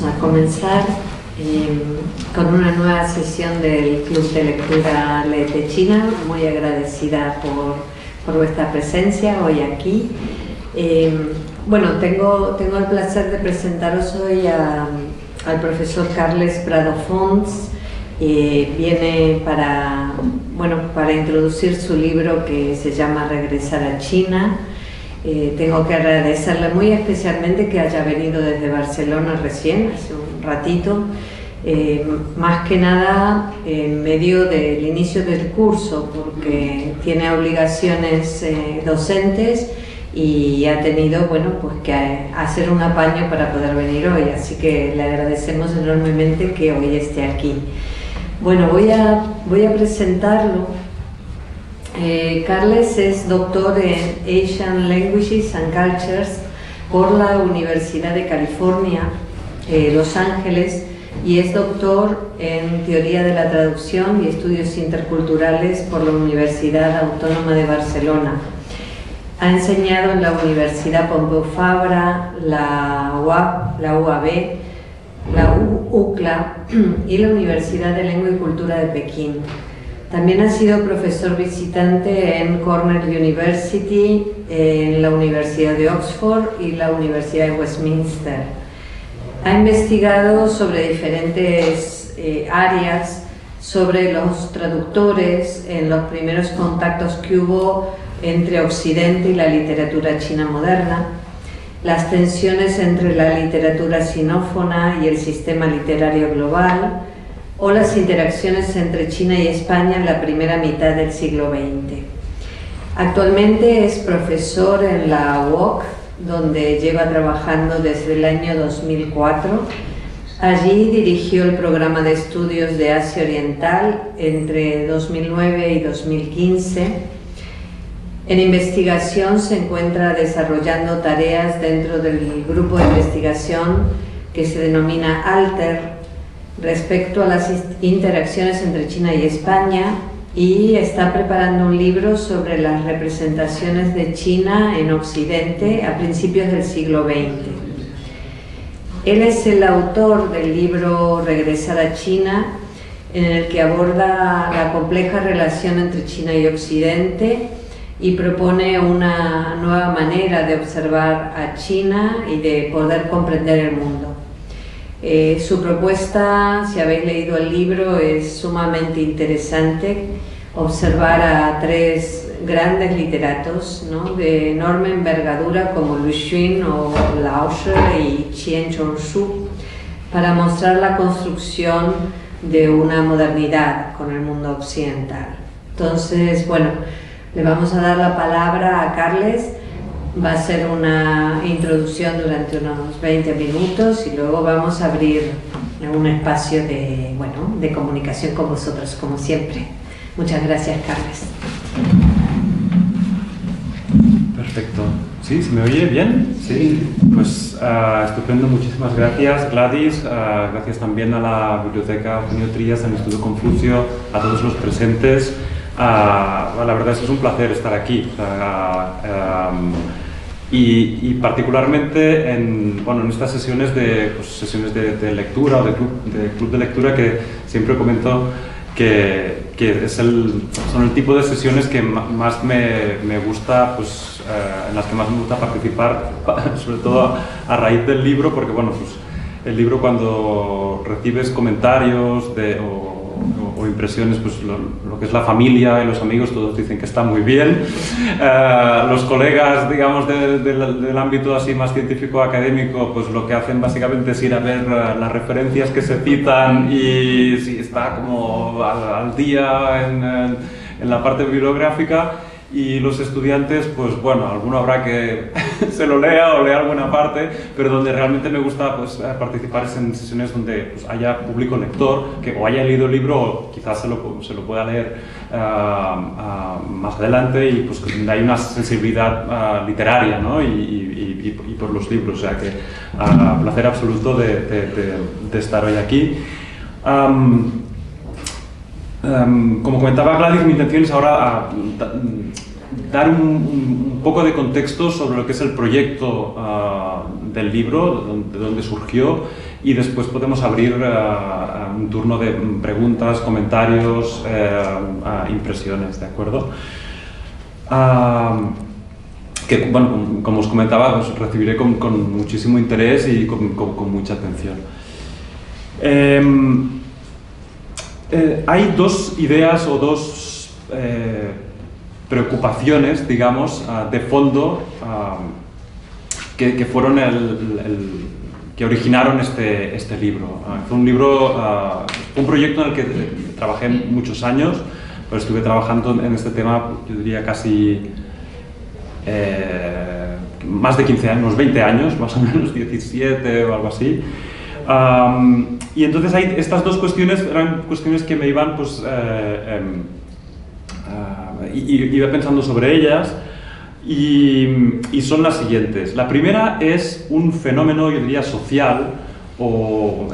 vamos a comenzar con una nueva sesión del Club de Lectura Léete China. Muy agradecida por vuestra presencia hoy aquí. Bueno, tengo el placer de presentaros hoy al profesor Carles Prado Fons. Viene para introducir su libro que se llama Regresar a China. Tengo que agradecerle muy especialmente que haya venido desde Barcelona recién, hace un ratito, más que nada en medio del inicio del curso, porque tiene obligaciones docentes y ha tenido que hacer un apaño para poder venir hoy, así que le agradecemos enormemente que hoy esté aquí. Bueno, voy a presentarlo. Carles es doctor en Asian Languages and Cultures por la Universidad de California, Los Ángeles, y es doctor en Teoría de la Traducción y Estudios Interculturales por la Universidad Autónoma de Barcelona. Ha enseñado en la Universidad Pompeu Fabra, la UAB, la UCLA y la Universidad de Lengua y Cultura de Pekín. También ha sido profesor visitante en Cornell University, en la Universidad de Oxford y la Universidad de Westminster. Ha investigado sobre diferentes áreas, sobre los traductores en los primeros contactos que hubo entre Occidente y la literatura china moderna, las tensiones entre la literatura sinófona y el sistema literario global, o las interacciones entre China y España en la primera mitad del siglo XX. Actualmente es profesor en la UOC, donde lleva trabajando desde el año 2004. Allí dirigió el programa de estudios de Asia Oriental entre 2009 y 2015. En investigación se encuentra desarrollando tareas dentro del grupo de investigación que se denomina ALTER, respecto a las interacciones entre China y España, y está preparando un libro sobre las representaciones de China en Occidente a principios del siglo XX. Él es el autor del libro Regresar a China, en el que aborda la compleja relación entre China y Occidente y propone una nueva manera de observar a China y de poder comprender el mundo. Su propuesta, si habéis leído el libro, es sumamente interesante. Observar a tres grandes literatos, ¿no?, de enorme envergadura como Lu Xun o Lao She y Qian Chongsu, para mostrar la construcción de una modernidad con el mundo occidental. Entonces, bueno, le vamos a dar la palabra a Carles. Va a ser una introducción durante unos 20 minutos y luego vamos a abrir un espacio de comunicación con vosotros, como siempre. Muchas gracias, Carles. Perfecto. ¿Sí? ¿Se me oye bien? Sí. Pues estupendo. Muchísimas gracias, Gladys. Gracias también a la Biblioteca Eugenio Trías, al Instituto Confucio, a todos los presentes. La verdad es que es un placer estar aquí. Y particularmente en estas sesiones de lectura o de club de lectura, que siempre comento que son el tipo de sesiones que más me gusta, en las que más me gusta participar, sobre todo a raíz del libro, porque el libro, cuando recibes comentarios o impresiones, lo que es la familia y los amigos, todos dicen que está muy bien. Los colegas, digamos, del ámbito así más científico académico, lo que hacen básicamente es ir a ver las referencias que se citan y si está como al día en la parte bibliográfica. Y los estudiantes, alguno habrá que se lo lea o lea alguna parte, pero donde realmente me gusta participar es en sesiones donde haya público lector que o haya leído el libro o quizás se lo pueda leer más adelante, y donde hay una sensibilidad literaria, ¿no? y por los libros. O sea que placer absoluto de estar hoy aquí. Como comentaba Gladys, mi intención es ahora dar un poco de contexto sobre lo que es el proyecto del libro, de dónde surgió, y después podemos abrir un turno de preguntas, comentarios, impresiones, ¿de acuerdo? Que, bueno, como os comentaba, os recibiré con muchísimo interés y con mucha atención. Hay dos ideas o dos preocupaciones, digamos, de fondo que fueron que originaron este libro. Fue un libro, un proyecto en el que trabajé muchos años, pero estuve trabajando en este tema, yo diría casi más de 15 años, unos 20 años, más o menos 17 o algo así. Y entonces estas dos cuestiones eran cuestiones que me iban, pues, iba pensando sobre ellas, y son las siguientes. La primera es un fenómeno, yo diría, social o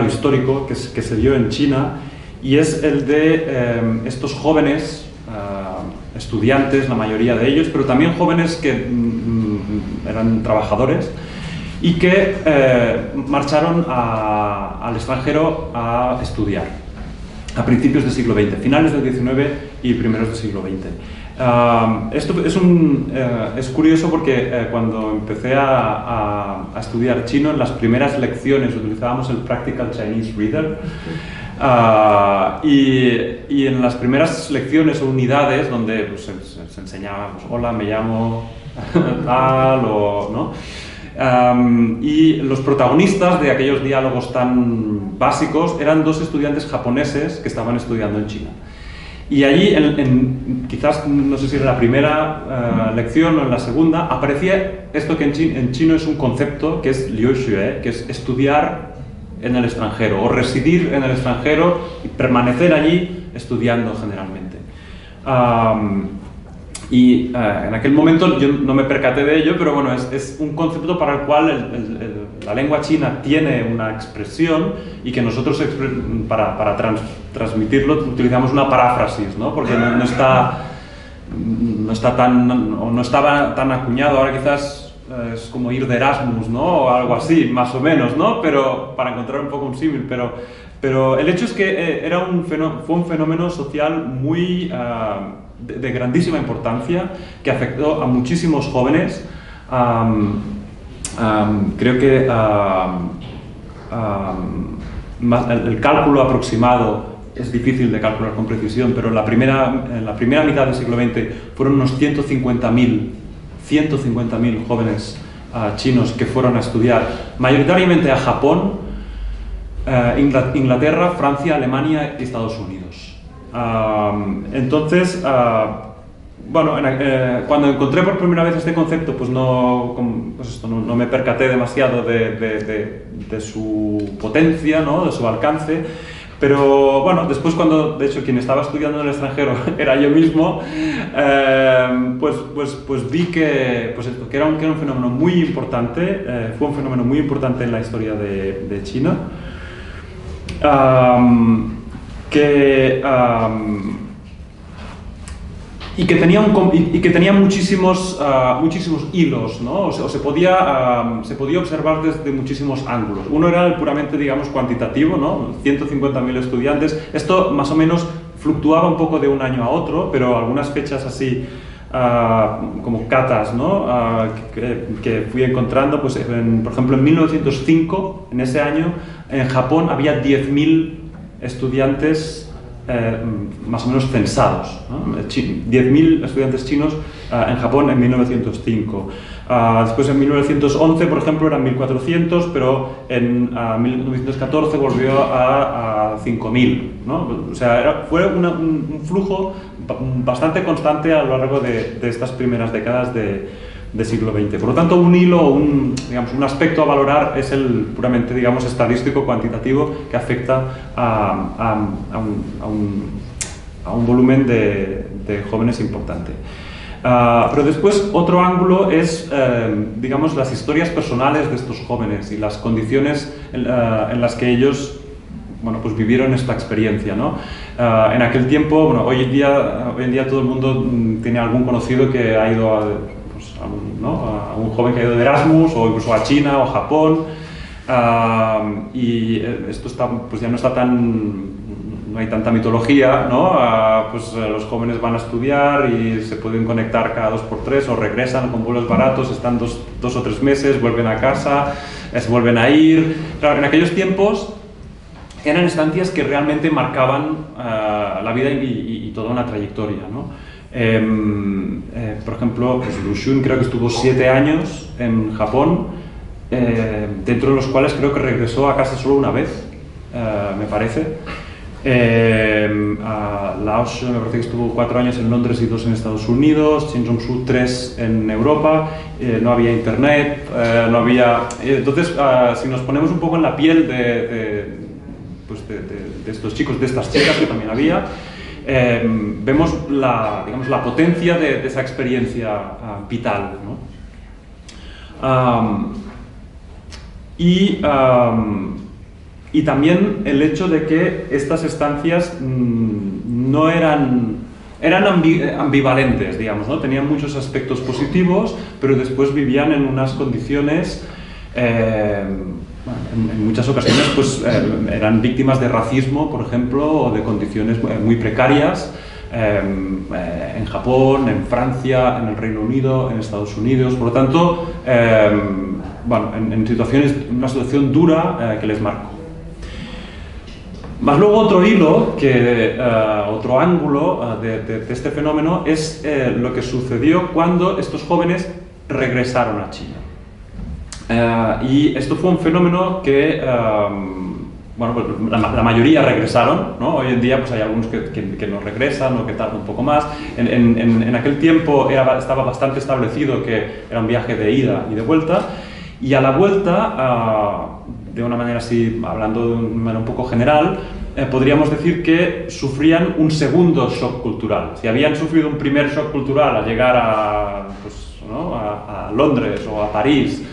histórico que se dio en China, y es el de estos jóvenes estudiantes, la mayoría de ellos, pero también jóvenes que eran trabajadores y que marcharon al extranjero a estudiar a principios del siglo XX, finales del XIX y primeros del siglo XX. Esto es curioso porque cuando empecé a estudiar chino, en las primeras lecciones utilizábamos el Practical Chinese Reader. Y en las primeras lecciones o unidades donde pues, se enseñaba, pues, hola, me llamo tal, o, ¿no? Y los protagonistas de aquellos diálogos tan básicos eran dos estudiantes japoneses que estaban estudiando en China. Y allí, quizás, no sé si era la primera lección o en la segunda, aparecía esto que en chino es un concepto que es liu xue, que es estudiar en el extranjero, o residir en el extranjero y permanecer allí estudiando generalmente. En aquel momento yo no me percaté de ello, pero bueno, es un concepto para el cual la lengua china tiene una expresión y que nosotros para transmitirlo utilizamos una paráfrasis, ¿no? Porque no estaba tan acuñado. Ahora quizás es como ir de Erasmus, ¿no? O algo así, más o menos, ¿no? Pero para encontrar un poco un símil, pero el hecho es que fue un fenómeno social muy de grandísima importancia, que afectó a muchísimos jóvenes. Creo que el cálculo aproximado es difícil de calcular con precisión, pero en la primera mitad del siglo XX fueron unos 150.000 jóvenes chinos que fueron a estudiar mayoritariamente a Japón, Inglaterra, Francia, Alemania y Estados Unidos. Entonces, bueno, cuando encontré por primera vez este concepto, pues no me percaté demasiado de su potencia, ¿no? De su alcance. Pero bueno, después cuando, de hecho, quien estaba estudiando en el extranjero era yo mismo, pues vi que era un fenómeno muy importante, fue un fenómeno muy importante en la historia de China, y que tenía muchísimos hilos, ¿no? O se podía observar desde muchísimos ángulos. Uno era el puramente, digamos, cuantitativo, ¿no? 150.000 estudiantes. Esto más o menos fluctuaba un poco de un año a otro, pero algunas fechas así, como catas, ¿no? Que fui encontrando, pues, por ejemplo, en 1905, en ese año, en Japón había 10.000 estudiantes más o menos censados, ¿no? 10.000 estudiantes chinos en Japón en 1905. Después en 1911, por ejemplo, eran 1.400, pero en 1914 volvió a 5.000, ¿no? O sea, fue un flujo bastante constante a lo largo de estas primeras décadas de siglo XX. Por lo tanto, un hilo, digamos, un aspecto a valorar es el puramente, digamos, estadístico, cuantitativo, que afecta a un volumen de jóvenes importante. Pero después otro ángulo es, digamos, las historias personales de estos jóvenes y las condiciones en las que ellos, bueno, pues vivieron esta experiencia, ¿no? En aquel tiempo, bueno, hoy en día todo el mundo tiene algún conocido que ha ido a un joven que ha ido de Erasmus, o incluso a China o Japón, Y esto está, pues ya no está no hay tanta mitología, ¿no? Pues los jóvenes van a estudiar y se pueden conectar cada 2x3 o regresan con vuelos baratos, están dos o 3 meses, vuelven a casa, se vuelven a ir. Claro, en aquellos tiempos eran estancias que realmente marcaban la vida y toda una trayectoria, ¿no? Por ejemplo, pues Lu Xun creo que estuvo 7 años en Japón, dentro de los cuales creo que regresó a casa solo una vez, me parece. Lao Tzu me parece que estuvo 4 años en Londres y 2 en Estados Unidos, Shin Jong-su 3 en Europa, no había internet, no había... Entonces, si nos ponemos un poco en la piel de estos chicos, de estas chicas que también había, vemos digamos, la potencia de esa experiencia vital, ¿no? Y también el hecho de que estas estancias no eran ambivalentes, digamos, ¿no? Tenían muchos aspectos positivos, pero después vivían en unas condiciones, en muchas ocasiones, pues, eran víctimas de racismo, por ejemplo, o de condiciones muy precarias, en Japón, en Francia, en el Reino Unido, en Estados Unidos. Por lo tanto, bueno, una situación dura que les marcó. Más luego otro hilo, otro ángulo de este fenómeno es lo que sucedió cuando estos jóvenes regresaron a China. Y esto fue un fenómeno que, bueno, pues la mayoría regresaron, ¿no? Hoy en día pues hay algunos que no regresan o que tardan un poco más. En aquel tiempo estaba bastante establecido que era un viaje de ida y de vuelta, y a la vuelta, de una manera así, hablando de una manera un poco general, podríamos decir que sufrían un segundo shock cultural. Si habían sufrido un primer shock cultural al llegar a Londres o a París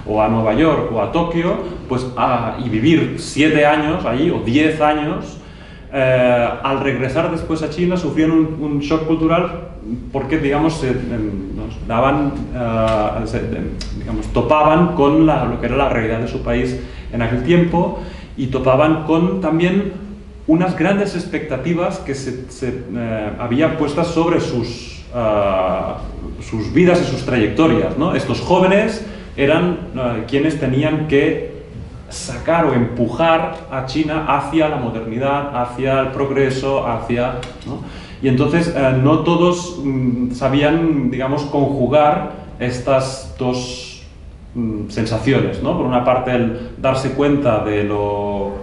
o a Nueva York o a Tokio, pues y vivir 7 años allí o 10 años, al regresar después a China sufrían un shock cultural porque, digamos, topaban con lo que era la realidad de su país en aquel tiempo, y topaban con también unas grandes expectativas que habían puestas sobre sus vidas y sus trayectorias, ¿no? Estos jóvenes eran quienes tenían que sacar o empujar a China hacia la modernidad, hacia el progreso, ¿no? Y entonces no todos sabían, digamos, conjugar estas dos sensaciones, ¿no? Por una parte, el darse cuenta de lo,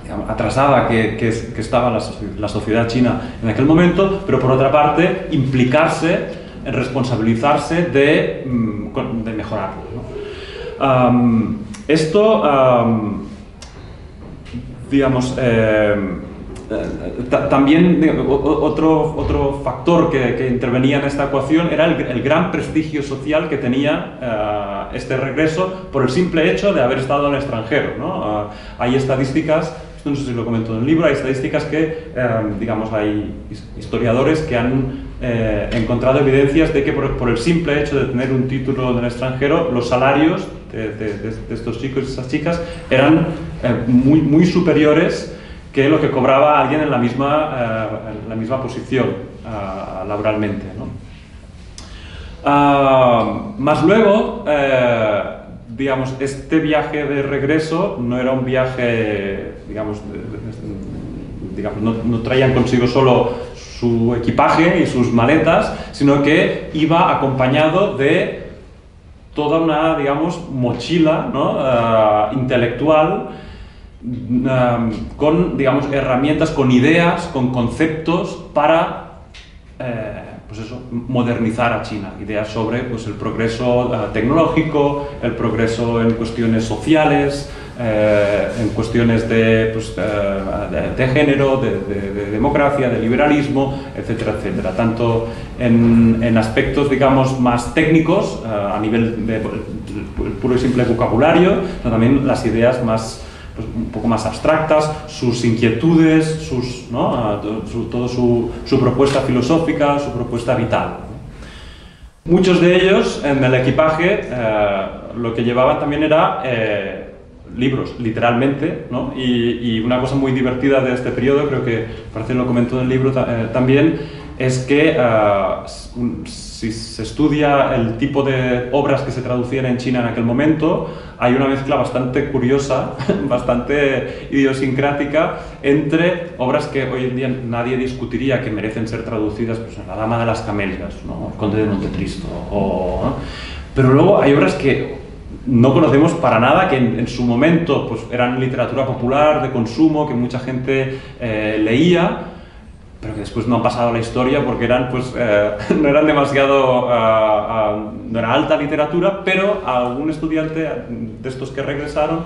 digamos, atrasada que estaba la sociedad china en aquel momento, pero por otra parte, implicarse, responsabilizarse de mejorarlo, ¿no? Digamos, también otro factor que intervenía en esta ecuación era el gran prestigio social que tenía este regreso por el simple hecho de haber estado en el extranjero, ¿no? Hay estadísticas, esto no sé si lo comento en el libro, hay estadísticas que, digamos, hay historiadores que han encontrado evidencias de que por el simple hecho de tener un título en el extranjero, los salarios de estos chicos y estas chicas eran muy superiores que lo que cobraba alguien en la misma posición laboralmente, ¿no? Más luego, digamos, este viaje de regreso no era un viaje, digamos, no traían consigo solo su equipaje y sus maletas, sino que iba acompañado de toda una, digamos, mochila, ¿no? Intelectual, con, digamos, herramientas, con ideas, con conceptos para pues eso, modernizar a China. Ideas sobre, pues, el progreso tecnológico, el progreso en cuestiones sociales, en cuestiones de género, de democracia, de liberalismo, etcétera, etcétera. Tanto en aspectos, digamos, más técnicos, a nivel de puro y simple vocabulario, pero también las ideas más, pues, un poco más abstractas, sus inquietudes, ¿no? Toda su propuesta filosófica, su propuesta vital. Muchos de ellos en el equipaje lo que llevaban también era libros, literalmente, ¿no? Y una cosa muy divertida de este periodo, creo que parece que lo comentó en el libro también, es que si se estudia el tipo de obras que se traducían en China en aquel momento, hay una mezcla bastante curiosa, bastante idiosincrática, entre obras que hoy en día nadie discutiría que merecen ser traducidas, pues La Dama de las Camelias, ¿no? El Conde de Montecristo, ¿no? Pero luego hay obras que no conocemos para nada, que en su momento pues, eran literatura popular, de consumo, que mucha gente leía, pero que después no han pasado a la historia porque eran, pues, no eran demasiado, no era alta literatura, pero a algún estudiante de estos que regresaron,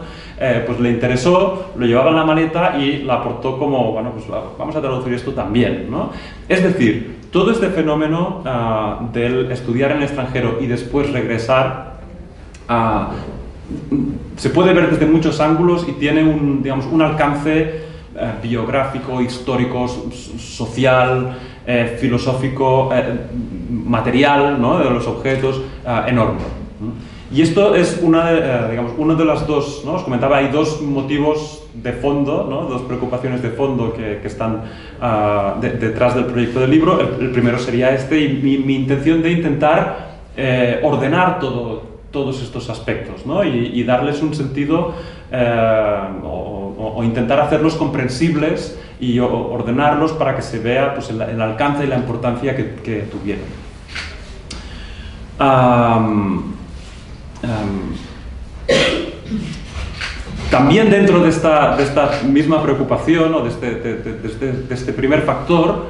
pues le interesó, lo llevaba en la maleta y la aportó como, bueno, pues vamos a traducir esto también, ¿no? Es decir, todo este fenómeno del estudiar en el extranjero y después regresar, se puede ver desde muchos ángulos y tiene un, digamos, un alcance biográfico, histórico, social, filosófico, material, ¿no? De los objetos, enorme. Y esto es digamos, uno de las dos, ¿no? Os comentaba, hay dos motivos de fondo, ¿no? Dos preocupaciones de fondo que están detrás del proyecto del libro. El primero sería este, y mi intención de intentar ordenar todos estos aspectos, ¿no? Y darles un sentido, o intentar hacerlos comprensibles y ordenarlos para que se vea, pues, el alcance y la importancia que tuvieron. También dentro de esta misma preocupación, o de este primer factor,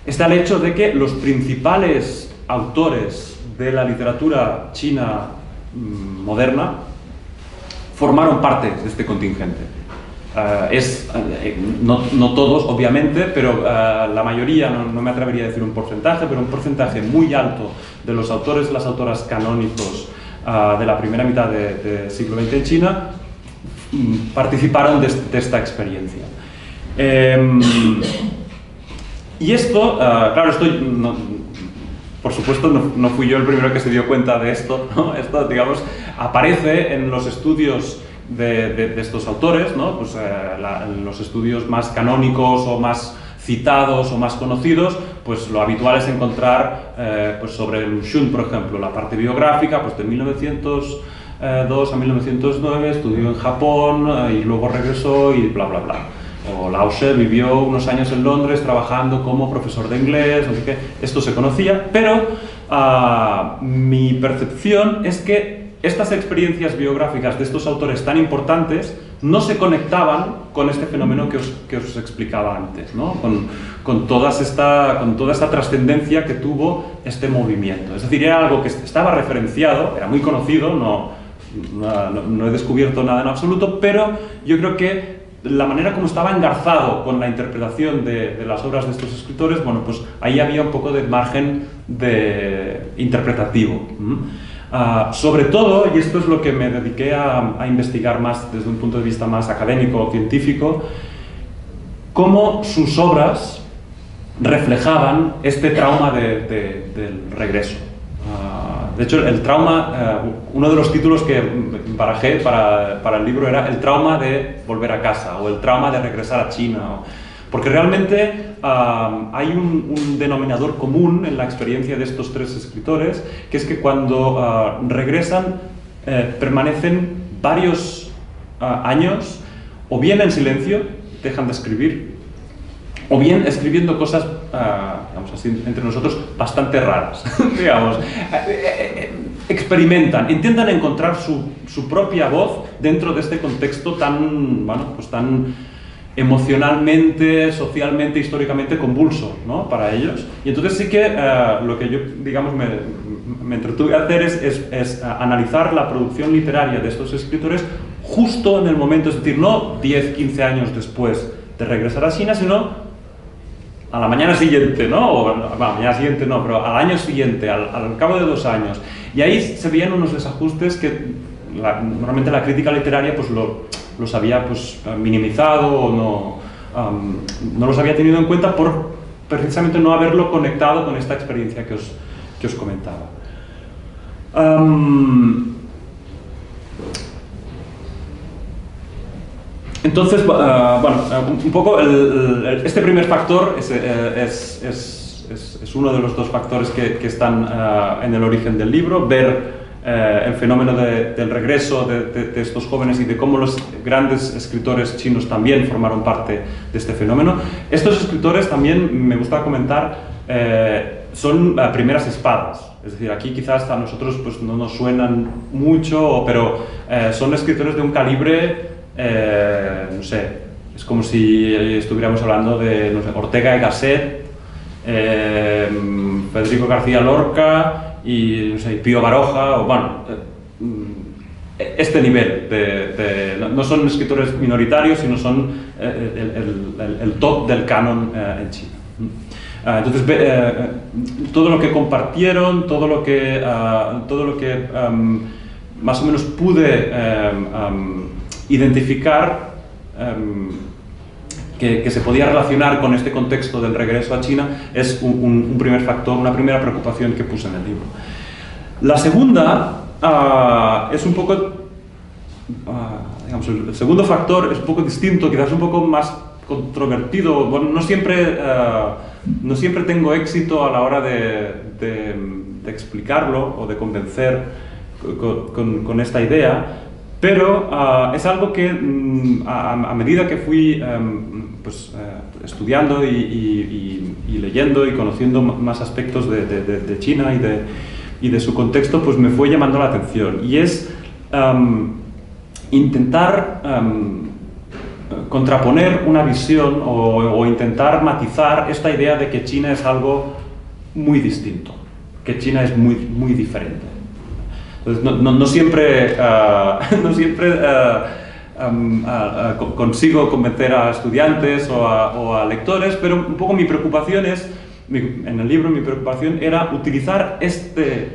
está el hecho de que los principales autores de la literatura china moderna formaron parte de este contingente. No todos, obviamente, pero la mayoría, no me atrevería a decir un porcentaje, pero un porcentaje muy alto de los autores y las autoras canónicos de la primera mitad del siglo XX en China participaron de esta experiencia. Y esto, claro, por supuesto, no fui yo el primero que se dio cuenta de esto, ¿no? Esto, digamos, aparece en los estudios de estos autores, ¿no? Pues, en los estudios más canónicos o más citados o más conocidos, pues lo habitual es encontrar pues sobre Lu Xun, por ejemplo, la parte biográfica, pues de 1902 a 1909 estudió en Japón y luego regresó y bla bla bla. O Lao Tse vivió unos años en Londres trabajando como profesor de inglés, no sé qué. Esto se conocía, pero mi percepción es que estas experiencias biográficas de estos autores tan importantes no se conectaban con este fenómeno que os explicaba antes, ¿no? con toda esta trascendencia que tuvo este movimiento. Es decir, era algo que estaba referenciado, era muy conocido, no he descubierto nada en absoluto, pero yo creo que la manera como estaba engarzado con la interpretación de las obras de estos escritores, bueno, pues ahí había un poco de margen interpretativo. Sobre todo, y esto es lo que me dediqué a investigar más desde un punto de vista más académico o científico, cómo sus obras reflejaban este trauma del regreso. De hecho, el trauma, uno de los títulos que barajé para el libro era el trauma de volver a casa o el trauma de regresar a China. Porque realmente hay un denominador común en la experiencia de estos tres escritores, que es que cuando regresan permanecen varios años o bien en silencio, dejan de escribir, o bien escribiendo cosas, digamos así, entre nosotros, bastante raras, digamos. Experimentan, intentan encontrar su propia voz dentro de este contexto tan, bueno, pues tan emocionalmente, socialmente, históricamente convulso, ¿no? Para ellos. Y entonces sí que lo que yo, digamos, me entretuve a hacer es analizar la producción literaria de estos escritores justo en el momento, es decir, no 10, 15 años después de regresar a China, sino a la mañana siguiente, ¿no? O, bueno, a la mañana siguiente no, pero al año siguiente, al cabo de 2 años. Y ahí se veían unos desajustes que normalmente la crítica literaria pues los había pues minimizado o no los había tenido en cuenta por precisamente no haberlo conectado con esta experiencia que os comentaba. Entonces, bueno, un poco este primer factor es uno de los dos factores que están en el origen del libro, ver el fenómeno del regreso de estos jóvenes y de cómo los grandes escritores chinos también formaron parte de este fenómeno. Estos escritores también, me gusta comentar, son primeras espadas. Es decir, aquí quizás a nosotros pues, no nos suenan mucho, pero son escritores de un calibre, no sé, es como si estuviéramos hablando de no sé, Ortega y Gasset, Federico García Lorca y no sé, Pío Baroja, o bueno, este nivel no son escritores minoritarios, sino son el top del canon en China. Entonces, todo lo que compartieron, todo lo que más o menos pude identificar que se podía relacionar con este contexto del regreso a China es un primer factor, una primera preocupación que puse en el libro. La segunda es un poco, digamos, el segundo factor es un poco distinto, quizás un poco más controvertido. Bueno, no siempre tengo éxito a la hora de explicarlo o de convencer con esta idea, pero es algo que a medida que fui pues, estudiando y leyendo y conociendo más aspectos de China y de su contexto, pues me fue llamando la atención, y es intentar contraponer una visión o intentar matizar esta idea de que China es algo muy distinto, que China es muy diferente. Entonces, no siempre consigo convencer a estudiantes o a lectores, pero un poco mi preocupación en el libro mi preocupación era utilizar este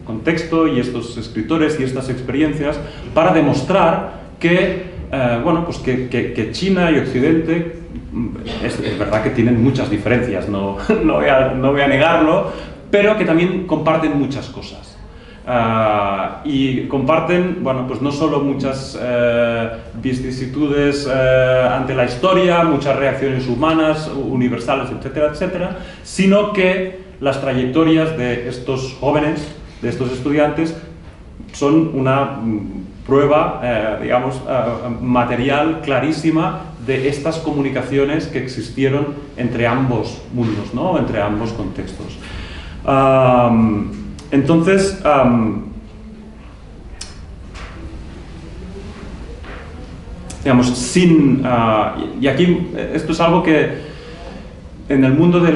contexto y estos escritores y estas experiencias para demostrar que bueno, pues que China y Occidente es verdad que tienen muchas diferencias, no voy a negarlo, pero que también comparten muchas cosas. Y comparten, bueno, pues no solo muchas vicisitudes ante la historia, muchas reacciones humanas, universales, etcétera, etcétera, sino que las trayectorias de estos jóvenes, de estos estudiantes, son una prueba, digamos, material clarísima de estas comunicaciones que existieron entre ambos mundos, ¿no? Entre ambos contextos. Entonces, digamos, y aquí esto es algo que en el mundo de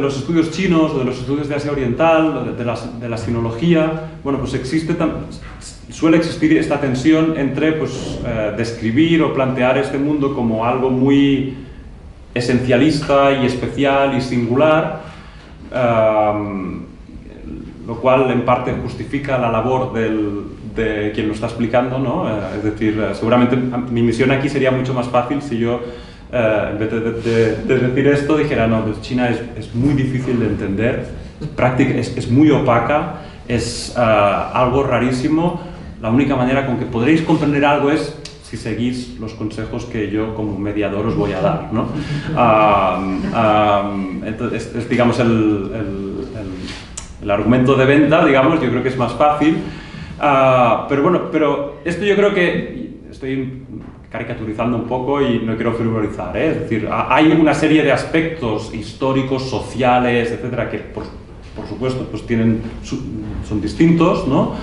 los estudios chinos, de los estudios de Asia Oriental, de la sinología, bueno, pues suele existir esta tensión entre pues, describir o plantear este mundo como algo muy esencialista y especial y singular, lo cual en parte justifica la labor de quien lo está explicando, ¿no? Es decir, seguramente mi misión aquí sería mucho más fácil si yo, en vez de decir esto, dijera, no, pues China es muy difícil de entender, es muy opaca, es algo rarísimo, la única manera con que podréis comprender algo es si seguís los consejos que yo como mediador os voy a dar, ¿no? Entonces, es digamos el argumento de venta, digamos, yo creo que es más fácil, pero bueno, pero esto yo creo que estoy caricaturizando un poco y no quiero frivolizar, ¿eh? Es decir, hay una serie de aspectos históricos, sociales, etcétera, que por supuesto pues son distintos, ¿no?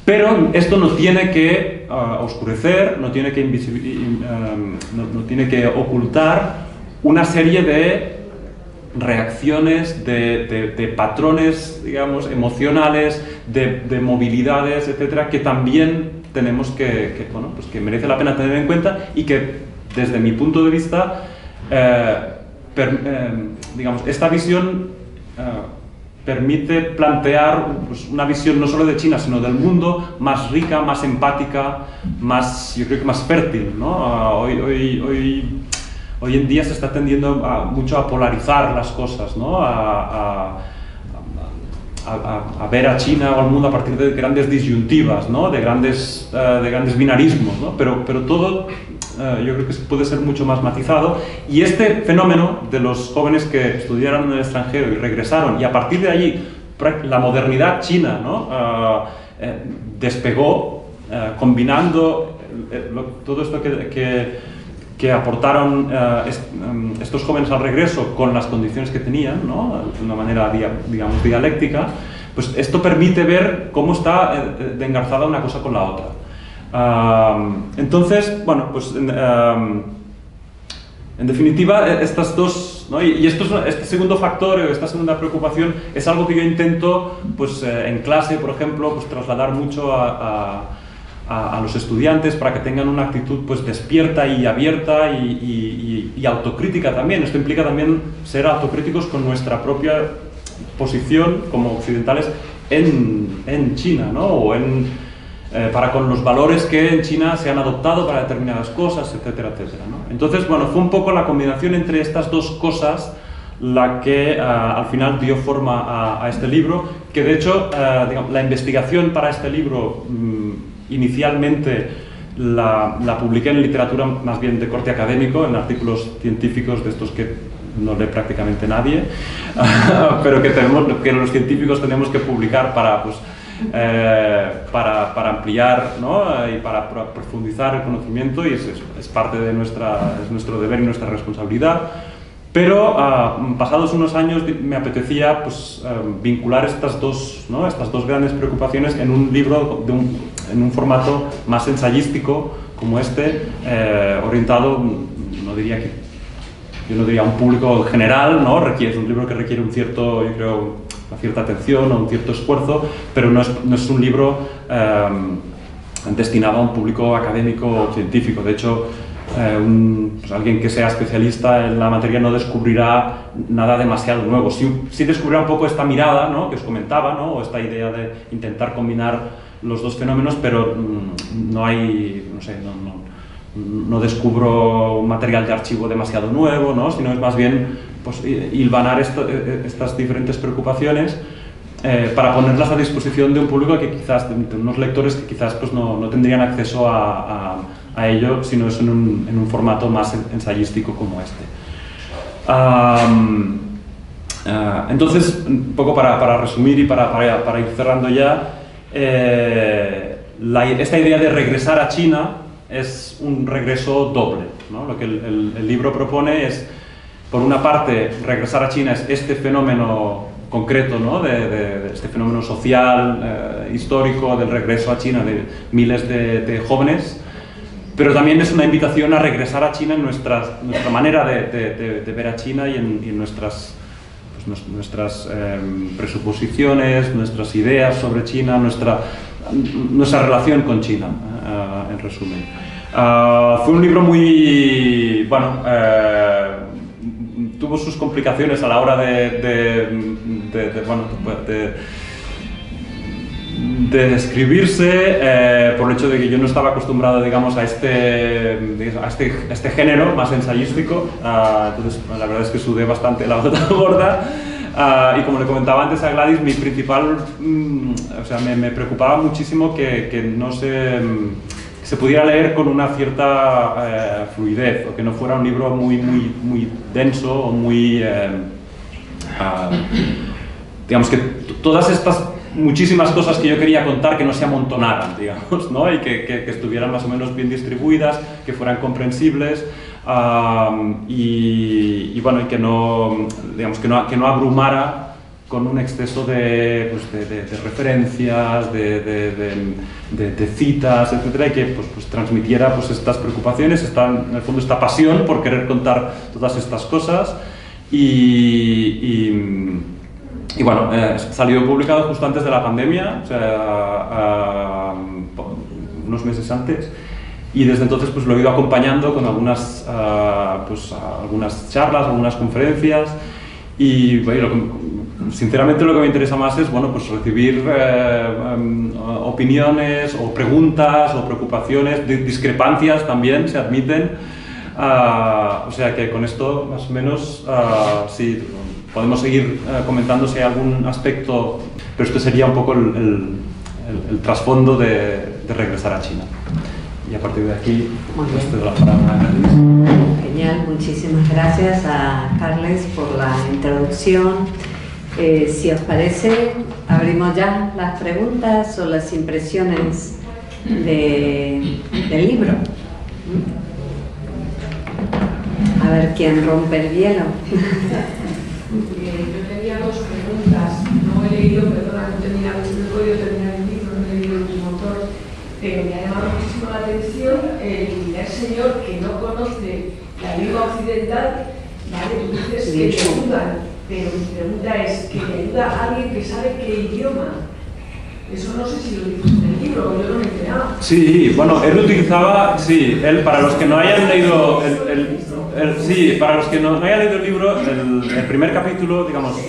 Pero esto no tiene que oscurecer, no tiene que ocultar una serie de reacciones, de patrones, digamos, emocionales, de movilidades, etcétera, que también tenemos bueno, pues que merece la pena tener en cuenta y que, desde mi punto de vista, digamos, esta visión permite plantear pues, una visión no solo de China, sino del mundo más rica, más empática, yo creo que más fértil, ¿no? Hoy en día se está tendiendo mucho a polarizar las cosas, ¿no? A a ver a China o al mundo a partir de grandes disyuntivas, ¿no? de grandes binarismos, ¿no? Pero todo yo creo que puede ser mucho más matizado, y este fenómeno de los jóvenes que estudiaron en el extranjero y regresaron, y a partir de allí la modernidad china, ¿no? Despegó, combinando todo esto que aportaron estos jóvenes al regreso con las condiciones que tenían, ¿no? De una manera, digamos, dialéctica, pues esto permite ver cómo está engarzada una cosa con la otra. Entonces, bueno, pues en definitiva, estas dos, ¿no? Y este segundo factor, esta segunda preocupación, es algo que yo intento, pues, en clase, por ejemplo, pues, trasladar mucho a los estudiantes para que tengan una actitud, pues, despierta y abierta y autocrítica también. Esto implica también ser autocríticos con nuestra propia posición como occidentales en China, ¿no? O para con los valores que en China se han adoptado para determinadas cosas, etcétera, etcétera, ¿no? Entonces, bueno, fue un poco la combinación entre estas dos cosas la que al final dio forma a este libro, que de hecho, digamos, la investigación para este libro inicialmente la publiqué en literatura más bien de corte académico, en artículos científicos de estos que no lee prácticamente nadie, pero que los científicos tenemos que publicar para, pues, para ampliar, ¿no? Y para profundizar el conocimiento, y es parte de nuestro deber y nuestra responsabilidad. Pero pasados unos años me apetecía, pues, vincular estas dos grandes preocupaciones en un libro en un formato más ensayístico como este, orientado, yo no diría a un público general, ¿no? Es un libro que requiere un cierto, yo creo, una cierta atención o un cierto esfuerzo, pero no es un libro destinado a un público académico o científico. De hecho, pues alguien que sea especialista en la materia no descubrirá nada demasiado nuevo. Sí descubrirá un poco esta mirada, ¿no? Que os comentaba, ¿no? O esta idea de intentar combinar los dos fenómenos, pero no hay, no sé, no descubro un material de archivo demasiado nuevo, ¿no? Sino es más bien, pues, hilvanar estas diferentes preocupaciones para ponerlas a disposición de un público que quizás, de unos lectores que quizás, pues, no tendrían acceso a ello, sino es en un formato más ensayístico como este. Entonces, un poco para resumir y para ir cerrando ya, esta idea de regresar a China es un regreso doble, ¿no? Lo que el libro propone es, por una parte, regresar a China es este fenómeno concreto, ¿no? de este fenómeno social, histórico, del regreso a China de miles de jóvenes, pero también es una invitación a regresar a China en nuestra manera de ver a China y en nuestras presuposiciones, nuestras ideas sobre China, nuestra relación con China, en resumen. Fue un libro muy, bueno, tuvo sus complicaciones a la hora de escribirse, por el hecho de que yo no estaba acostumbrado, digamos, a este género más ensayístico. Entonces, la verdad es que sudé bastante la gota gorda. Y como le comentaba antes a Gladys, mi principal, o sea, me preocupaba muchísimo que no se pudiera leer con una cierta fluidez, o que no fuera un libro muy denso o muy, digamos, que todas estas muchísimas cosas que yo quería contar que no se amontonaran, digamos, ¿no? Y que estuvieran más o menos bien distribuidas, que fueran comprensibles, y bueno, y que no, digamos, que no abrumara con un exceso de referencias, de citas, etcétera, y que pues transmitiera, pues, estas preocupaciones, en el fondo esta pasión por querer contar todas estas cosas. Y bueno, salió publicado justo antes de la pandemia, o sea, unos meses antes, y desde entonces, pues, lo he ido acompañando con algunas charlas, algunas conferencias, y bueno, sinceramente lo que me interesa más es, bueno, pues, recibir opiniones o preguntas o preocupaciones, discrepancias también se admiten, o sea que con esto más o menos sí, podemos seguir comentando si hay algún aspecto, pero esto sería un poco el trasfondo de regresar a China. Y a partir de aquí, pues te doy la palabra a Carles. Genial, muchísimas gracias a Carles por la introducción. Si os parece, abrimos ya las preguntas o las impresiones del libro. A ver quién rompe el hielo. Yo tenía dos preguntas. No he leído, perdona, no he podido terminar el libro, no he leído el último autor, pero me ha llamado muchísimo la atención el primer señor que no conoce la lengua occidental. Vale, tú dices que te ayudan, pero mi pregunta es que te ayuda a alguien que sabe qué idioma. Eso no sé si lo dices en el libro o yo no me he enterado. Sí, bueno, él utilizaba, sí, él, para los que no hayan leído para los que no hayan leído el libro, el primer capítulo, digamos,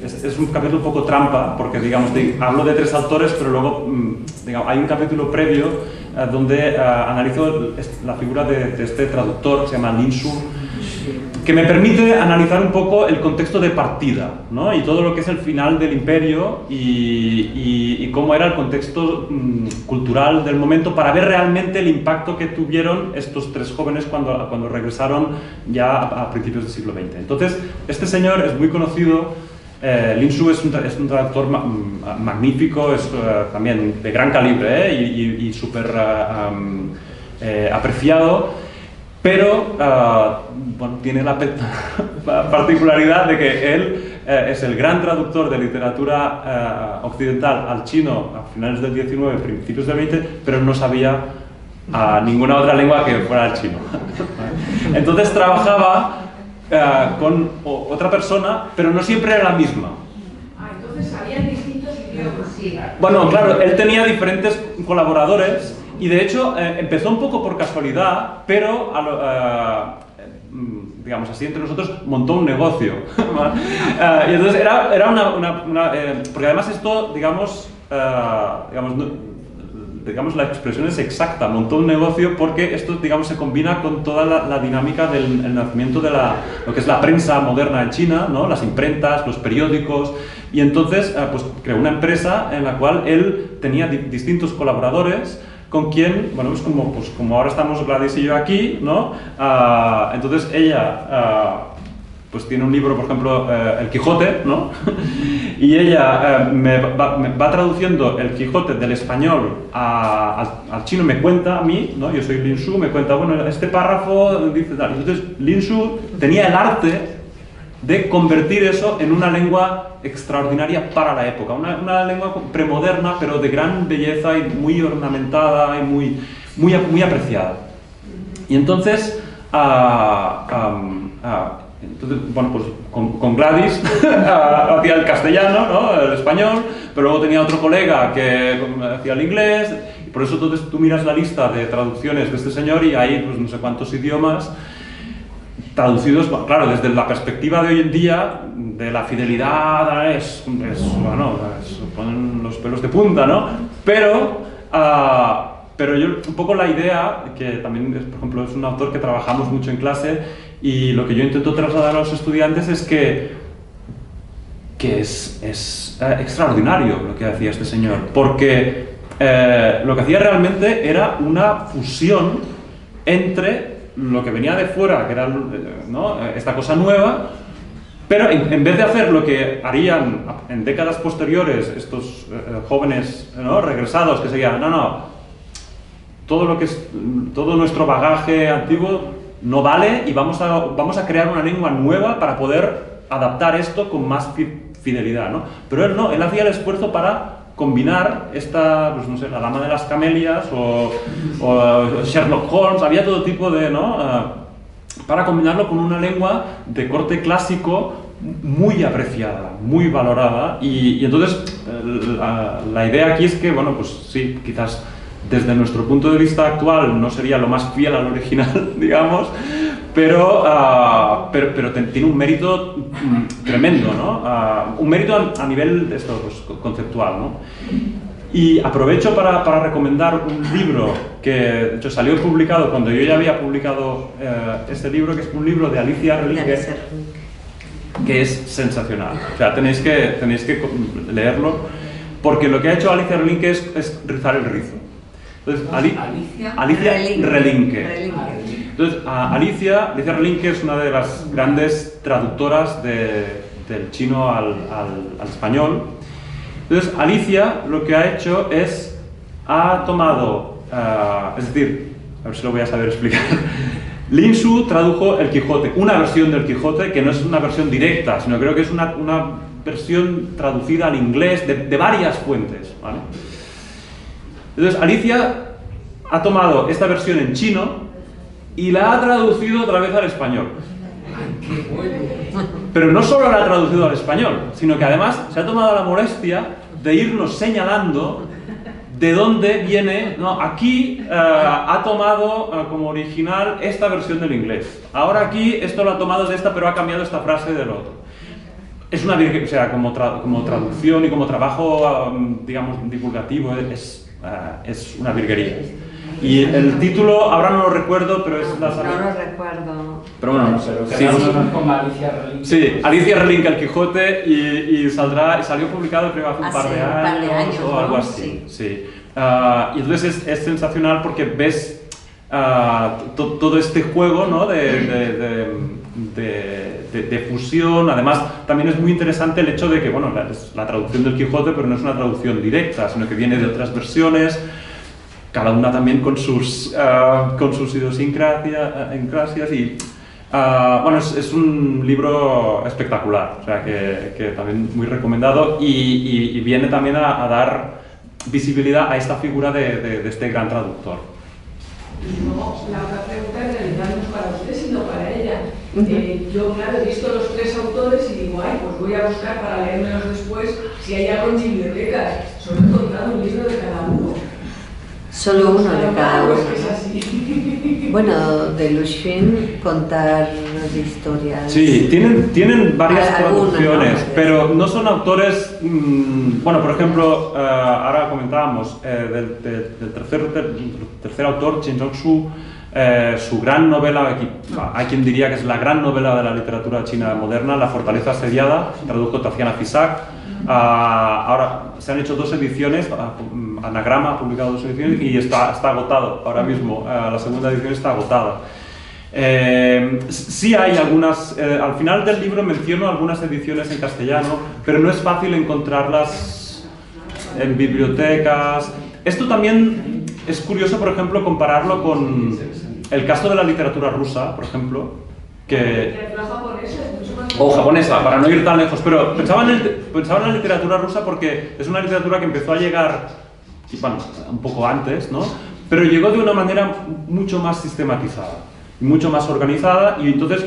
es un capítulo un poco trampa, porque, digamos, hablo de tres autores, pero luego, digamos, hay un capítulo previo donde analizo la figura de este traductor, se llama Lin Shu, que me permite analizar un poco el contexto de partida, ¿no? Y todo lo que es el final del imperio y cómo era el contexto cultural del momento, para ver realmente el impacto que tuvieron estos tres jóvenes cuando regresaron ya a principios del siglo XX. Entonces, este señor es muy conocido. Lin Shu es un traductor magnífico, es también de gran calibre y súper apreciado. Pero bueno, tiene la particularidad de que él es el gran traductor de literatura occidental al chino a finales del 19, principios del 20, pero no sabía ninguna otra lengua que fuera el chino. Entonces trabajaba con otra persona, pero no siempre era la misma. Entonces sabían distintos idiomas. Sí. Bueno, claro, él tenía diferentes colaboradores. Y de hecho empezó un poco por casualidad, pero digamos así entre nosotros montó un negocio. Y entonces era porque además esto, digamos la expresión es exacta, montó un negocio porque esto, digamos, se combina con toda la dinámica del nacimiento de lo que es la prensa moderna en China, ¿no? Las imprentas, los periódicos, y entonces pues creó una empresa en la cual él tenía distintos colaboradores con quien, bueno, pues como ahora estamos Gladys y yo aquí, ¿no? Entonces ella pues tiene un libro, por ejemplo, El Quijote, ¿no? Y ella me va traduciendo El Quijote del español al chino, me cuenta a mí, ¿no? Yo soy Lin Shu, me cuenta, bueno, este párrafo dice tal. Entonces Lin Shu tenía el arte de convertir eso en una lengua extraordinaria para la época, una lengua premoderna, pero de gran belleza y muy ornamentada y muy apreciada. Y entonces, bueno, pues con Gladys hacía el castellano, ¿no? El español, pero luego tenía otro colega que hacía el inglés, y por eso entonces tú miras la lista de traducciones de este señor y hay pues no sé cuántos idiomas traducidos, claro, desde la perspectiva de hoy en día, de la fidelidad, bueno, ponen los pelos de punta, ¿no? Pero yo, un poco la idea, que también, por ejemplo, es un autor que trabajamos mucho en clase, y lo que yo intento trasladar a los estudiantes es que es extraordinario lo que hacía este señor, porque lo que hacía realmente era una fusión entre lo que venía de fuera, que era, ¿no?, esta cosa nueva, pero en vez de hacer lo que harían en décadas posteriores estos jóvenes, ¿no?, regresados, que seguían, no, todo nuestro bagaje antiguo no vale y vamos a crear una lengua nueva para poder adaptar esto con más fidelidad, ¿no? Pero él no, él hacía el esfuerzo para combinar esta, pues no sé, la Dama de las Camelias o Sherlock Holmes, había todo tipo de, ¿no? Para combinarlo con una lengua de corte clásico muy apreciada, muy valorada, y entonces la idea aquí es que, bueno, pues sí, quizás desde nuestro punto de vista actual no sería lo más fiel al original, digamos, pero tiene un mérito tremendo, ¿no? Un mérito a nivel pues, conceptual, ¿no? Y aprovecho para recomendar un libro que, de hecho, salió publicado cuando yo ya había publicado este libro, que es un libro de Alicia Erlich, que es sensacional. O sea, tenéis que leerlo, porque lo que ha hecho Alicia Relinque es rizar el rizo. Entonces, Alicia Relinque. Entonces, Alicia Relinque es una de las grandes traductoras del chino al español. Entonces, Alicia lo que ha hecho es, ha tomado, es decir, a ver si lo voy a saber explicar. Lin Shu tradujo El Quijote, una versión del Quijote que no es una versión directa, sino creo que es una versión traducida al inglés de varias fuentes, ¿vale? Entonces, Alicia ha tomado esta versión en chino y la ha traducido otra vez al español. Pero no solo la ha traducido al español, sino que además se ha tomado la molestia de irnos señalando de dónde viene, ¿no? Aquí ha tomado como original esta versión del inglés. Ahora aquí esto lo ha tomado de esta, pero ha cambiado esta frase del otro. Es una virguería, o sea, como traducción y como trabajo, digamos, divulgativo, es una virguería. Y el título, ahora no lo recuerdo, pero es la... No lo recuerdo. Pero bueno, no sé. Sí, como Alicia Relinque. Sí, Alicia Relinque, El Quijote, y salió publicado creo hace un par de años o algo así. Sí. Y entonces es sensacional porque ves todo este juego, ¿no? de fusión. Además, también es muy interesante el hecho de que, bueno, es la traducción del Quijote, pero no es una traducción directa, sino que viene de otras versiones, cada una también con sus idiosincrasias y... bueno, es un libro espectacular, o sea, que también muy recomendado y viene también a dar visibilidad a esta figura de este gran traductor. No, la otra pregunta en realidad no es para usted, sino para ella. Yo, claro, he visto los tres autores y digo, ay, pues voy a buscar para leérmelos después si hay algo en bibliotecas. Solo he encontrado un libro de cada uno. Solo uno de cada uno. Pues es así. Bueno, de Lu Xun contar historias. Sí, tienen varias traducciones, ¿no? pero no son autores. Bueno, por ejemplo, ahora comentábamos del tercer autor, Chen Zhongshu, su gran novela, hay quien diría que es la gran novela de la literatura china moderna, La fortaleza asediada, tradujo Taciana Fisac. Ahora se han hecho 2 ediciones, Anagrama ha publicado 2 ediciones y está agotado ahora mismo, la segunda edición está agotada. Sí hay algunas, al final del libro menciono algunas ediciones en castellano, pero no es fácil encontrarlas en bibliotecas. Esto también es curioso, por ejemplo, compararlo con el caso de la literatura rusa, por ejemplo, que... o japonesa, para no ir tan lejos, pero pensaba en la literatura rusa porque es una literatura que empezó a llegar, bueno, un poco antes, ¿no? Pero llegó de una manera mucho más sistematizada, mucho más organizada, y entonces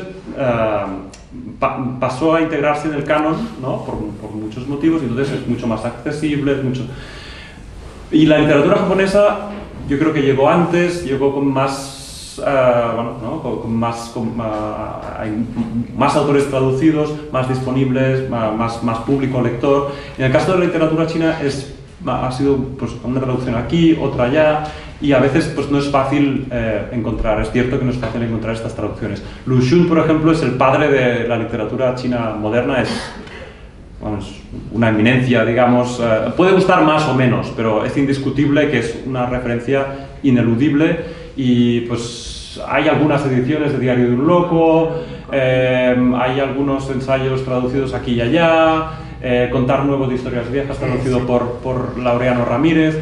pasó a integrarse en el canon, ¿no? por muchos motivos, y entonces es mucho más accesible, Y la literatura japonesa, yo creo que llegó antes, llegó con más... bueno, ¿no? Hay más autores traducidos, más disponibles, más público lector. En el caso de la literatura china ha sido pues, una traducción aquí, otra allá, y a veces pues, no es fácil encontrar, es cierto que no es fácil encontrar estas traducciones. Lu Xun, por ejemplo, es el padre de la literatura china moderna, es una eminencia, digamos, puede gustar más o menos, pero es indiscutible que es una referencia ineludible. Y pues hay algunas ediciones de Diario de un Loco, hay algunos ensayos traducidos aquí y allá, Contar Nuevo de Historias Viejas, traducido por Laureano Ramírez,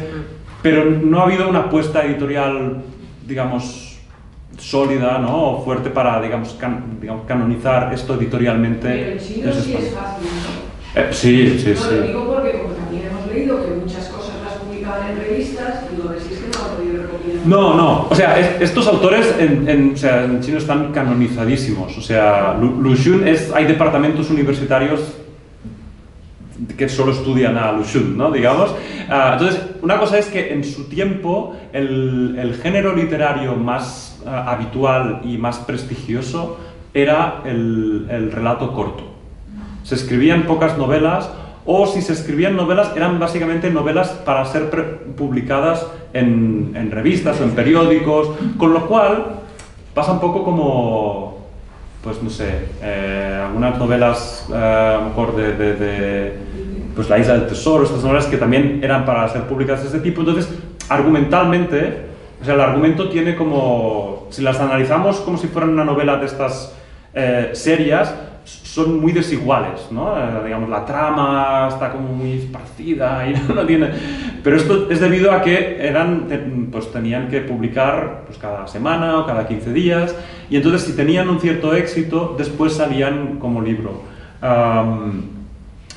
pero no ha habido una apuesta editorial, digamos, sólida, ¿no? O fuerte para, digamos, canonizar esto editorialmente. Pero en chino sí es fácil, ¿no? Sí. No, lo digo porque como también hemos leído que muchas cosas las publicaban en revistas, digo, a ver si es que no han podido recopilar. No, o sea, estos autores en chino están canonizadísimos. O sea, Lu Xun hay departamentos universitarios que solo estudian a Lu Xun, ¿no? Digamos. Entonces, una cosa es que en su tiempo el género literario más habitual y más prestigioso era el relato corto. Se escribían pocas novelas, o si se escribían novelas eran básicamente novelas para ser publicadas en revistas o en periódicos, con lo cual pasa un poco pues no sé, algunas novelas a lo mejor pues La Isla del Tesoro, estas novelas que también eran para ser publicadas de este tipo. Entonces, argumentalmente, o sea, el argumento tiene como, si las analizamos como si fueran una novela de estas serias, son muy desiguales, ¿no? Digamos, la trama está como muy esparcida y no tiene... Pero esto es debido a que pues tenían que publicar pues cada semana o cada 15 días, y entonces si tenían un cierto éxito, después salían como libro.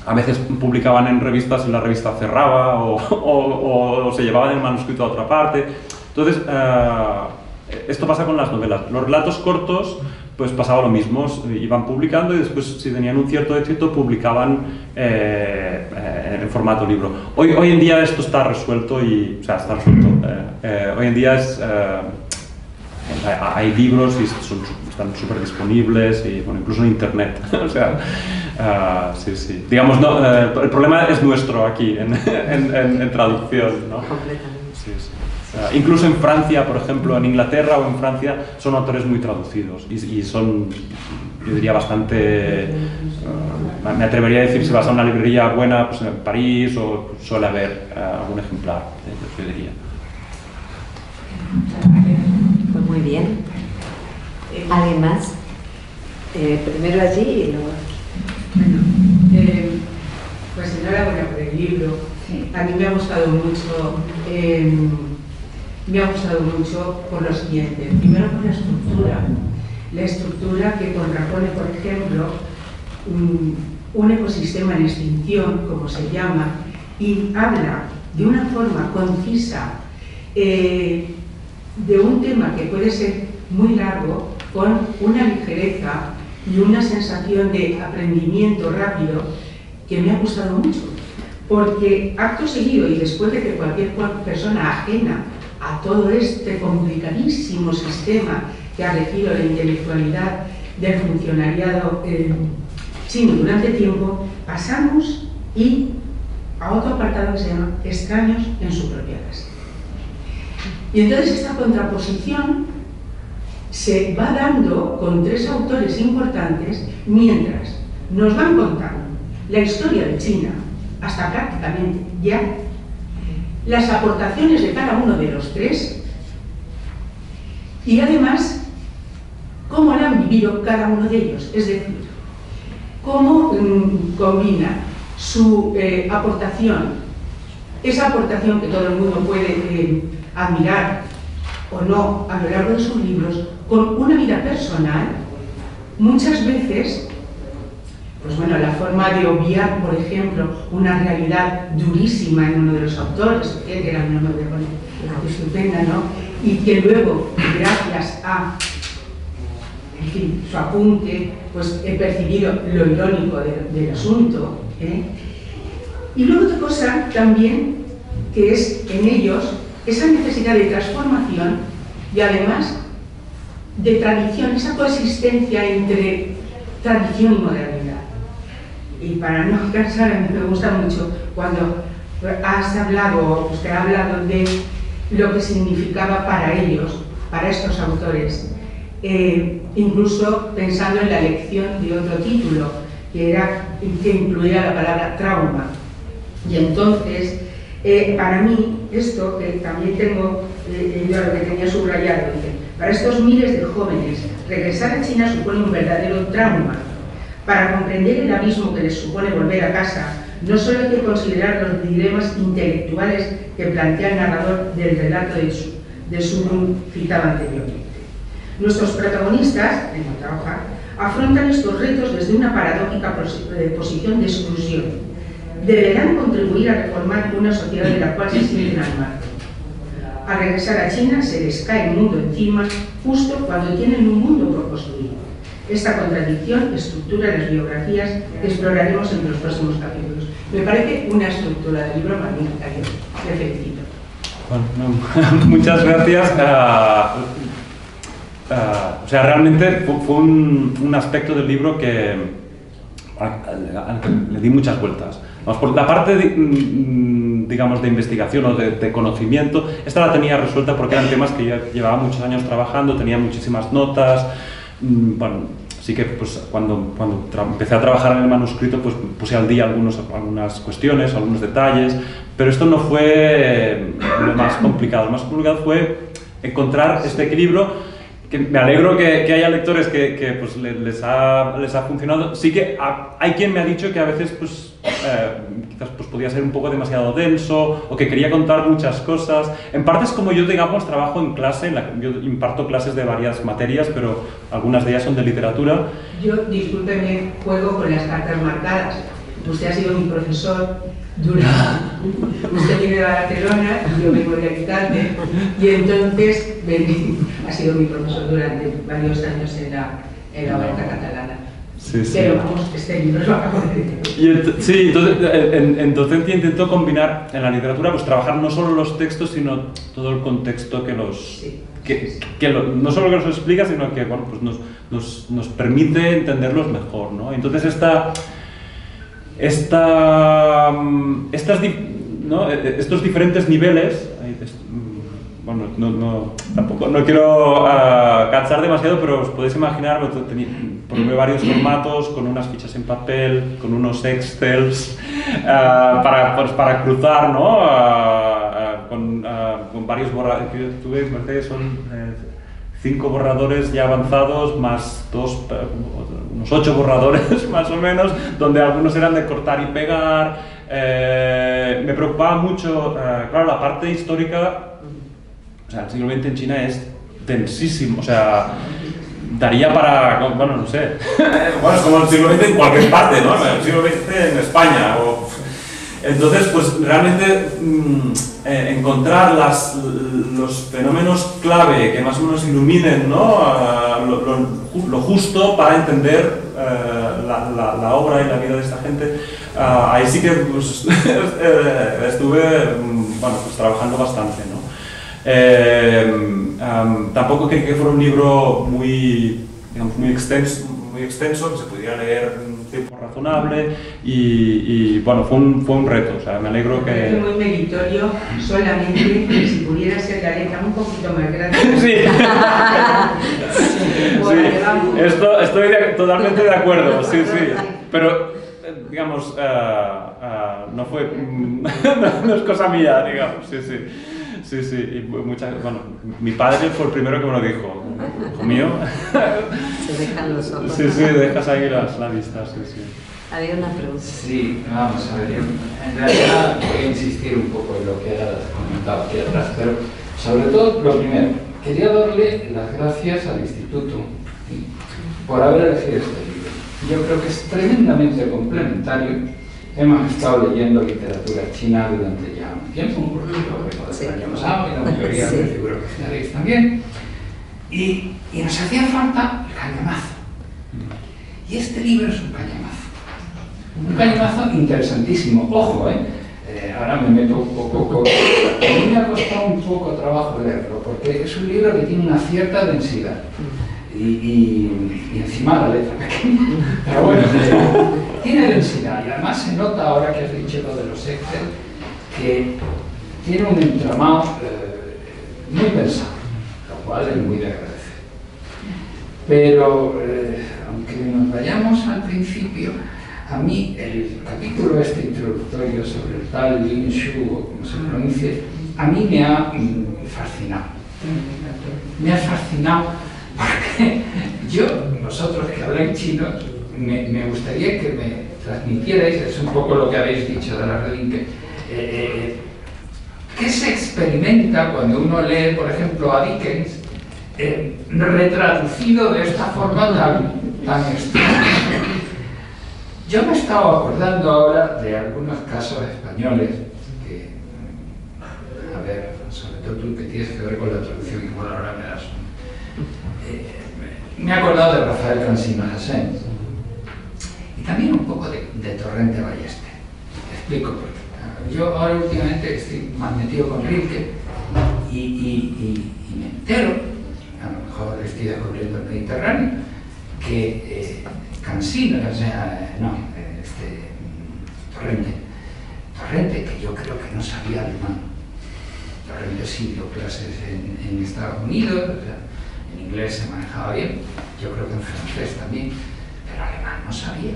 A veces publicaban en revistas y la revista cerraba o se llevaban el manuscrito a otra parte. Entonces, esto pasa con las novelas. Los relatos cortos, pues pasaba lo mismo, iban publicando y después, si tenían un cierto éxito, publicaban en formato libro. Hoy en día esto está resuelto y, o sea, está resuelto. Hoy en día hay libros y están súper disponibles y, bueno, incluso en internet. O sea, sí, sí. Digamos, no, el problema es nuestro aquí en traducción, ¿no? Completamente. Sí, sí. Incluso en Francia, por ejemplo, en Inglaterra o en Francia, son autores muy traducidos y son, yo diría, bastante... me atrevería a decir, si vas a una librería buena, pues en París, o suele haber algún ejemplar, yo diría. Pues muy bien. ¿Alguien más? Primero allí y luego aquí. Pues enhorabuena por el libro. A mí me ha gustado mucho. Me ha gustado mucho por lo siguiente. Primero, por la estructura. La estructura que contrapone, por ejemplo, un ecosistema en extinción, como se llama, y habla de una forma concisa de un tema que puede ser muy largo, con una ligereza y una sensación de aprendimiento rápido que me ha gustado mucho. Porque acto seguido, y después de que cualquier persona ajena a todo este complicadísimo sistema que ha regido la intelectualidad del funcionariado chino durante tiempo, pasamos a otro apartado que se llama extraños en su propia casa. Y entonces esta contraposición se va dando con tres autores importantes mientras nos van contando la historia de China hasta prácticamente ya, las aportaciones de cada uno de los tres y además cómo lo han vivido cada uno de ellos, es decir, cómo combina su aportación, esa aportación que todo el mundo puede admirar o no a lo largo de sus libros, con una vida personal, muchas veces, pues bueno, la forma de obviar, por ejemplo, una realidad durísima en uno de los autores, que era un nombre estupenda, ¿no? Y que luego, gracias a, en fin, su apunte, pues he percibido lo irónico del asunto, ¿eh? Y luego otra cosa también, que es en ellos esa necesidad de transformación y además de tradición, esa coexistencia entre tradición y modernidad. Y para no cansar, a mí me gusta mucho cuando has hablado, usted ha hablado de lo que significaba para ellos, para estos autores, incluso pensando en la elección de otro título, que incluía la palabra trauma. Y entonces, para mí, esto que también tengo, yo lo que tenía subrayado, dice, para estos miles de jóvenes, regresar a China supone un verdadero trauma. Para comprender el abismo que les supone volver a casa, no solo hay que considerar los dilemas intelectuales que plantea el narrador del relato de Sunun citado anteriormente. Nuestros protagonistas, en otra hoja, afrontan estos retos desde una paradójica posición de exclusión. Deberán contribuir a reformar una sociedad de la cual se sienten al margen. Al regresar a China se les cae el mundo encima justo cuando tienen un mundo por construir. Esta contradicción estructura las biografías que exploraremos en los próximos capítulos. Me parece una estructura del libro magnífica. Yo le felicito. Bueno, muchas gracias. O sea, realmente fue un aspecto del libro que le di muchas vueltas. Por la parte, digamos, de investigación o de conocimiento, esta la tenía resuelta porque eran temas que yo llevaba muchos años trabajando, tenía muchísimas notas. Bueno, sí que pues, cuando empecé a trabajar en el manuscrito, pues puse al día algunas cuestiones, algunos detalles, pero esto no fue lo más complicado. Lo más complicado fue encontrar este equilibrio, que me alegro que haya lectores que pues, les ha funcionado. Sí que hay quien me ha dicho que a veces pues, quizás pues, podía ser un poco demasiado denso o que quería contar muchas cosas. En parte es como yo, digamos, trabajo en clase, yo imparto clases de varias materias, pero algunas de ellas son de literatura. Yo, discúlpeme, juego con las cartas marcadas. Usted ha sido mi profesor usted viene de Barcelona y yo vengo de Alicante, y entonces ha sido mi profesor durante varios años en la Huerta Catalana. Sí, sí. Pero vamos, este libro lo acabo de leer. Sí, en docencia intento combinar en la literatura, pues trabajar no solo los textos, sino todo el contexto que los... Sí. No solo que los explica, sino que bueno, pues nos permite entenderlos mejor, ¿no? Entonces estos diferentes niveles, bueno, tampoco no quiero cansar demasiado, pero os podéis imaginar, probé varios formatos, con unas fichas en papel, con unos Excels, para cruzar, ¿no? Con varios borradores. Tuve, me parece que son 5 borradores ya avanzados, más unos 8 borradores más o menos, donde algunos eran de cortar y pegar. Me preocupaba mucho, claro, la parte histórica. O sea, el siglo XX en China es densísimo, o sea, daría para, bueno, no sé, bueno, es como el siglo XX en cualquier parte, ¿no? El siglo XX en España. Entonces, pues realmente encontrar los fenómenos clave que más o menos iluminen, ¿no? Lo justo para entender la obra y la vida de esta gente, ahí sí que pues, estuve bueno, pues, trabajando bastante, ¿no? Tampoco quería que fuera un libro muy extenso, que se pudiera leer en un tiempo razonable y bueno, fue un reto, o sea, me alegro que... Es muy meritorio, solamente que si pudiera ser la letra un poquito más grande. Sí, estoy totalmente de acuerdo, sí, pero digamos, no fue, no es cosa mía, digamos, sí, y bueno, mi padre fue el primero que me lo dijo, hijo mío. Se dejan los ojos. Sí, dejas ahí la vista, sí. Había una pregunta. Sí, vamos a ver, yo en realidad voy a insistir un poco en lo que has comentado aquí atrás, pero sobre todo, lo primero, quería darle las gracias al Instituto por haber elegido este libro. Yo creo que es tremendamente complementario. Hemos estado leyendo literatura china durante ya un tiempo, porque lo vengo del año pasado y la mayoría de seguro que estaréis también, y nos hacía falta el cañamazo. Y este libro es un cañamazo interesantísimo. Ojo, ahora me meto un poco, a mí me ha costado un poco trabajo leerlo, porque es un libro que tiene una cierta densidad. Y encima la letra pequeña, pero bueno, tiene densidad y además se nota ahora que has dicho lo de los Excel que tiene un entramado muy pensado, lo cual es muy de agradecer. Pero aunque nos vayamos al principio, a mí el capítulo este introductorio sobre el tal Lin Shu, o como se pronuncie, a mí me ha fascinado. Me ha fascinado porque vosotros que habláis chino, me gustaría que me transmitierais, es un poco lo que habéis dicho de la relinque, ¿qué se experimenta cuando uno lee, por ejemplo, a Dickens, retraducido de esta forma tan extraña? Yo me he estado acordando ahora de algunos casos españoles que, a ver, sobre todo tú que tienes que ver con la traducción, igual ahora me das me he acordado de Rafael Cansino Haséns y también un poco de Torrente Ballester. Te explico por qué. Yo ahora últimamente estoy más metido con Rilke y me entero, a lo mejor estoy descubriendo el Mediterráneo, que Cansino, Torrente, que yo creo que no sabía alemán. Torrente sí dio clases en Estados Unidos, o sea, en inglés se manejaba bien, yo creo que en francés también, pero alemán no sabía.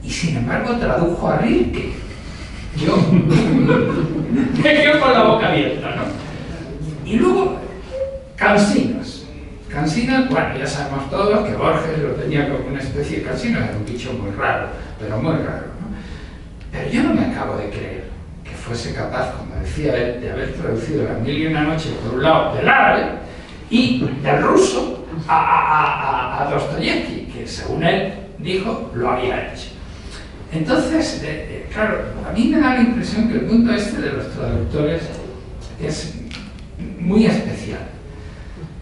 Y sin embargo tradujo a Rilke. Yo me quedo con la boca abierta, ¿no? Y luego, Cansinas. Cansinas, bueno, ya sabemos todos que Borges lo tenía como una especie de Cansinas, era un bicho muy raro, pero muy raro, ¿no? Pero yo no me acabo de creer que fuese capaz, como decía él, de haber traducido Las Mil y una Noches, por un lado, del árabe y del ruso a Dostoyevsky, que según él dijo, lo había hecho. Entonces, claro, a mí me da la impresión que el mundo este de los traductores es muy especial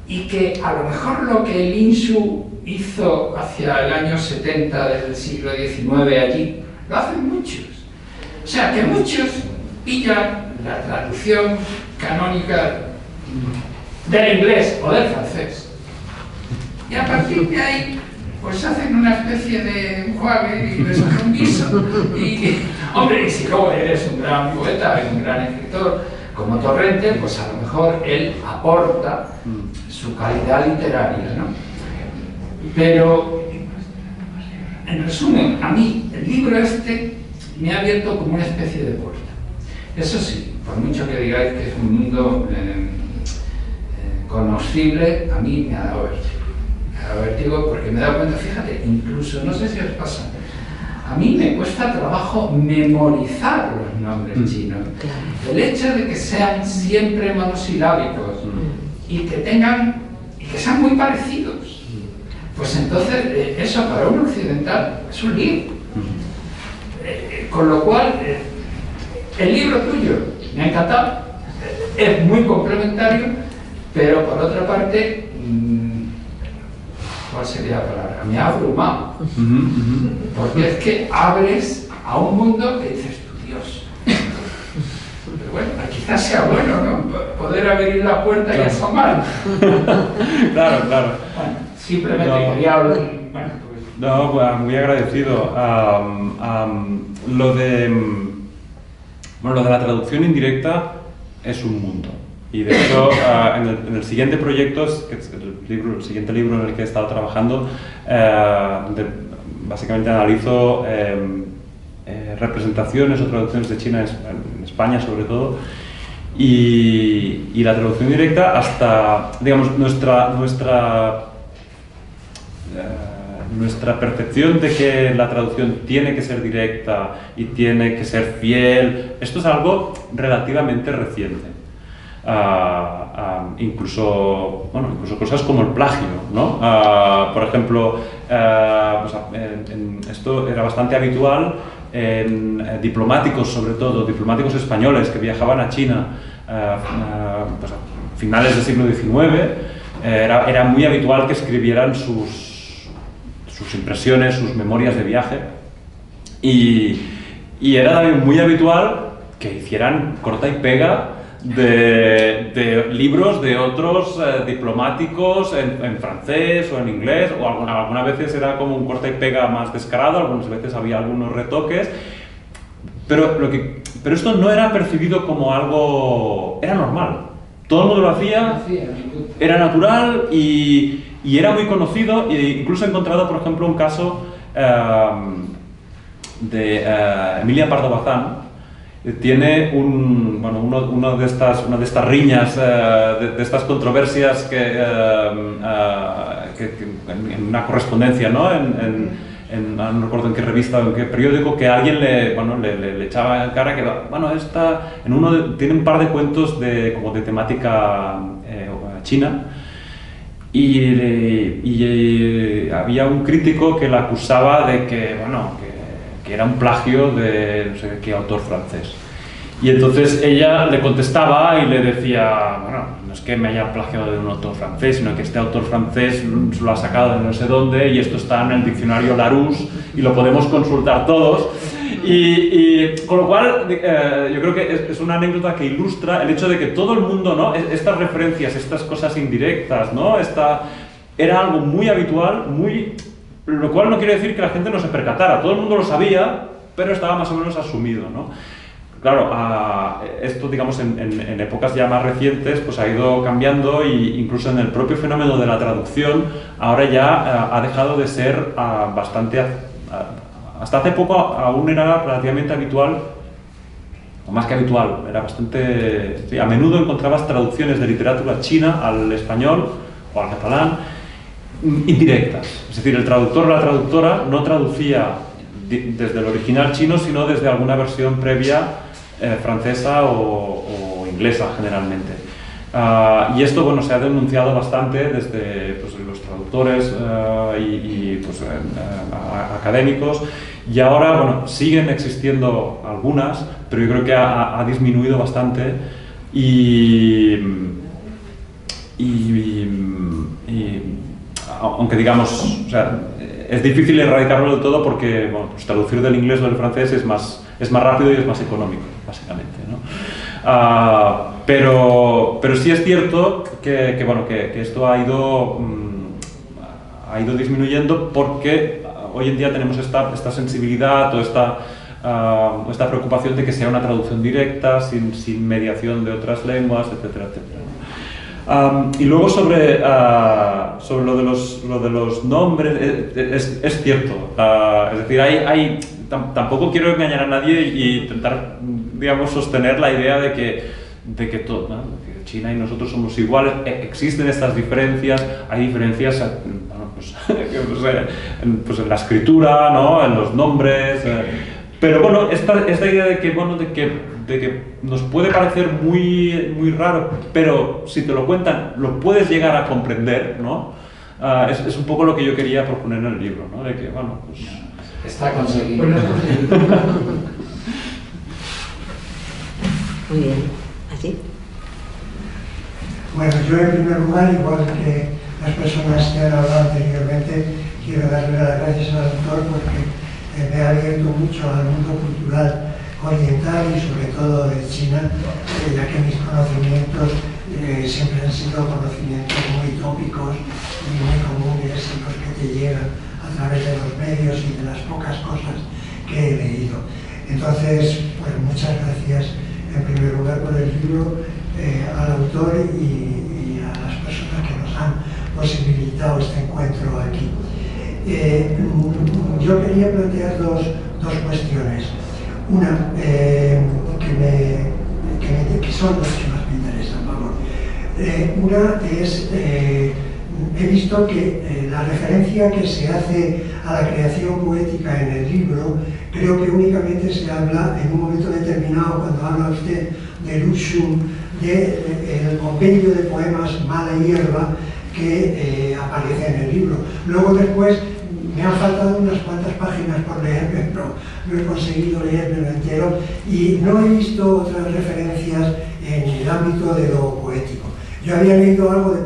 y que a lo mejor lo que el Inshu hizo hacia el año 70 del siglo XIX allí, lo hacen muchos. O sea, que muchos pillan la traducción canónica del inglés o del francés y a partir de ahí pues hacen una especie de enjuague y les hacen un guiso y, hombre, y si luego eres un gran poeta, un gran escritor como Torrente, pues a lo mejor él aporta su calidad literaria, ¿no? Pero, en resumen, a mí el libro este me ha abierto como una especie de puerta. Eso sí, por mucho que digáis que es un mundo conocible, a mí me ha dado vértigo. Me ha dado vértigo porque me he dado cuenta, fíjate, incluso, no sé si os pasa, a mí me cuesta trabajo memorizar los nombres chinos. El hecho de que sean siempre monosilábicos y que tengan, y que sean muy parecidos, pues entonces eso para un occidental es un lío. Con lo cual, el libro tuyo me ha encantado, es muy complementario, pero por otra parte, ¿cuál sería la palabra? Me ha abrumado. Porque es que abres a un mundo que dices, tu Dios. Pero bueno, quizás sea bueno, ¿no? Poder abrir la puerta y asomar. Claro, claro. Bueno, simplemente quería hablar. Bueno, pues. No, pues, muy agradecido. Lo de la traducción indirecta es un mundo. Y de hecho, en el siguiente proyecto, que es el siguiente libro en el que he estado trabajando, básicamente analizo representaciones o traducciones de China en España sobre todo, y la traducción directa hasta, digamos, nuestra percepción de que la traducción tiene que ser directa y tiene que ser fiel, esto es algo relativamente reciente. Incluso cosas como el plagio, ¿no? Por ejemplo, esto era bastante habitual en diplomáticos, sobre todo diplomáticos españoles que viajaban a China pues a finales del siglo XIX. Era muy habitual que escribieran sus impresiones, sus memorias de viaje, y era también muy habitual que hicieran corta y pega de libros de otros diplomáticos en francés o en inglés, o algunas veces era como un corta y pega más descarado, algunas veces había algunos retoques, pero esto no era percibido como algo, era normal, todo el mundo lo hacía, era natural y era muy conocido, e incluso he encontrado, por ejemplo, un caso de Emilia Pardo Bazán. Tiene una de estas riñas, de estas controversias que en una correspondencia, ¿no? No recuerdo en qué revista o en qué periódico, que alguien le echaba en cara que, tiene un par de cuentos como de temática china, y había un crítico que la acusaba de que era un plagio de no sé qué autor francés. Y entonces ella le contestaba y le decía, no es que me haya plagiado de un autor francés, sino que este autor francés se lo ha sacado de no sé dónde y esto está en el diccionario Larousse y lo podemos consultar todos. Y con lo cual, yo creo que es una anécdota que ilustra el hecho de que todo el mundo, ¿no? Estas referencias, estas cosas indirectas, ¿no? Era algo muy habitual, lo cual no quiere decir que la gente no se percatara, todo el mundo lo sabía, pero estaba más o menos asumido, ¿no? claro, esto, digamos, en épocas ya más recientes, pues ha ido cambiando, e incluso en el propio fenómeno de la traducción, ahora ya ha dejado de ser bastante... hasta hace poco aún era relativamente habitual, o más que habitual, era bastante... Sí, a menudo encontrabas traducciones de literatura china al español o al catalán indirectas. Es decir, el traductor o la traductora no traducía desde el original chino, sino desde alguna versión previa francesa o inglesa, generalmente. Y esto, bueno, se ha denunciado bastante desde pues, los traductores pues, académicos, y ahora, bueno, siguen existiendo algunas, pero yo creo que ha disminuido bastante, aunque digamos, o sea, es difícil erradicarlo del todo porque, bueno, pues traducir del inglés o del francés es más rápido y es más económico, básicamente, ¿no? Pero sí es cierto que bueno, que esto ha ido disminuyendo porque hoy en día tenemos esta sensibilidad o esta preocupación de que sea una traducción directa, sin mediación de otras lenguas, etcétera, etcétera. Y luego sobre lo de los nombres, es cierto. Es decir, tampoco quiero engañar a nadie y intentar, digamos, sostener la idea de que todo, ¿no? Que China y nosotros somos iguales. Existen estas diferencias, hay diferencias, bueno, pues en la escritura, ¿no? En los nombres, pero bueno, esta idea de que nos puede parecer muy raro, pero si te lo cuentan lo puedes llegar a comprender, ¿no? Es un poco lo que yo quería proponer en el libro, ¿no? De que, bueno, pues... Está conseguido. Muy bien. ¿Así? Bueno, yo en primer lugar, igual que las personas que han hablado anteriormente, quiero darle las gracias al autor porque me ha abierto mucho al mundo cultural oriental y sobre todo de China, ya que mis conocimientos siempre han sido conocimientos muy tópicos y muy comunes y los que te llegan a través de los medios y de las pocas cosas que he leído. Entonces, pues muchas gracias en primer lugar por el libro, al autor y a las personas que nos han posibilitado este encuentro aquí. Yo quería plantear dos cuestiones. Una, que son las que más me interesan, por favor. Una es, he visto que la referencia que se hace a la creación poética en el libro, creo que únicamente se habla en un momento determinado, cuando habla usted de Lu Xun, del compendio de poemas Mala Hierba que aparece en el libro. Luego después me han faltado unas cuantas páginas por leerme, pero no he conseguido leérmelo entero y no he visto otras referencias en el ámbito de lo poético. Yo había leído algo de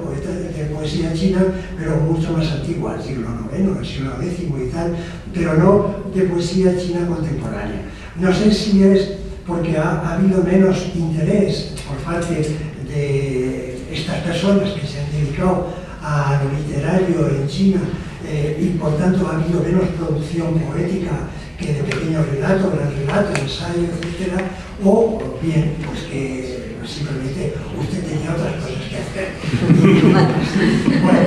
poesía china, pero mucho más antigua, del siglo IX, del siglo X y tal, pero no de poesía china contemporánea. No sé si es porque ha habido menos interés por parte de estas personas que se han dedicado a lo literario en China y por tanto ha habido menos producción poética que de pequeños relatos, gran relato, ensayo, etc. O bien, pues que simplemente usted tenía otras cosas que hacer. Bueno,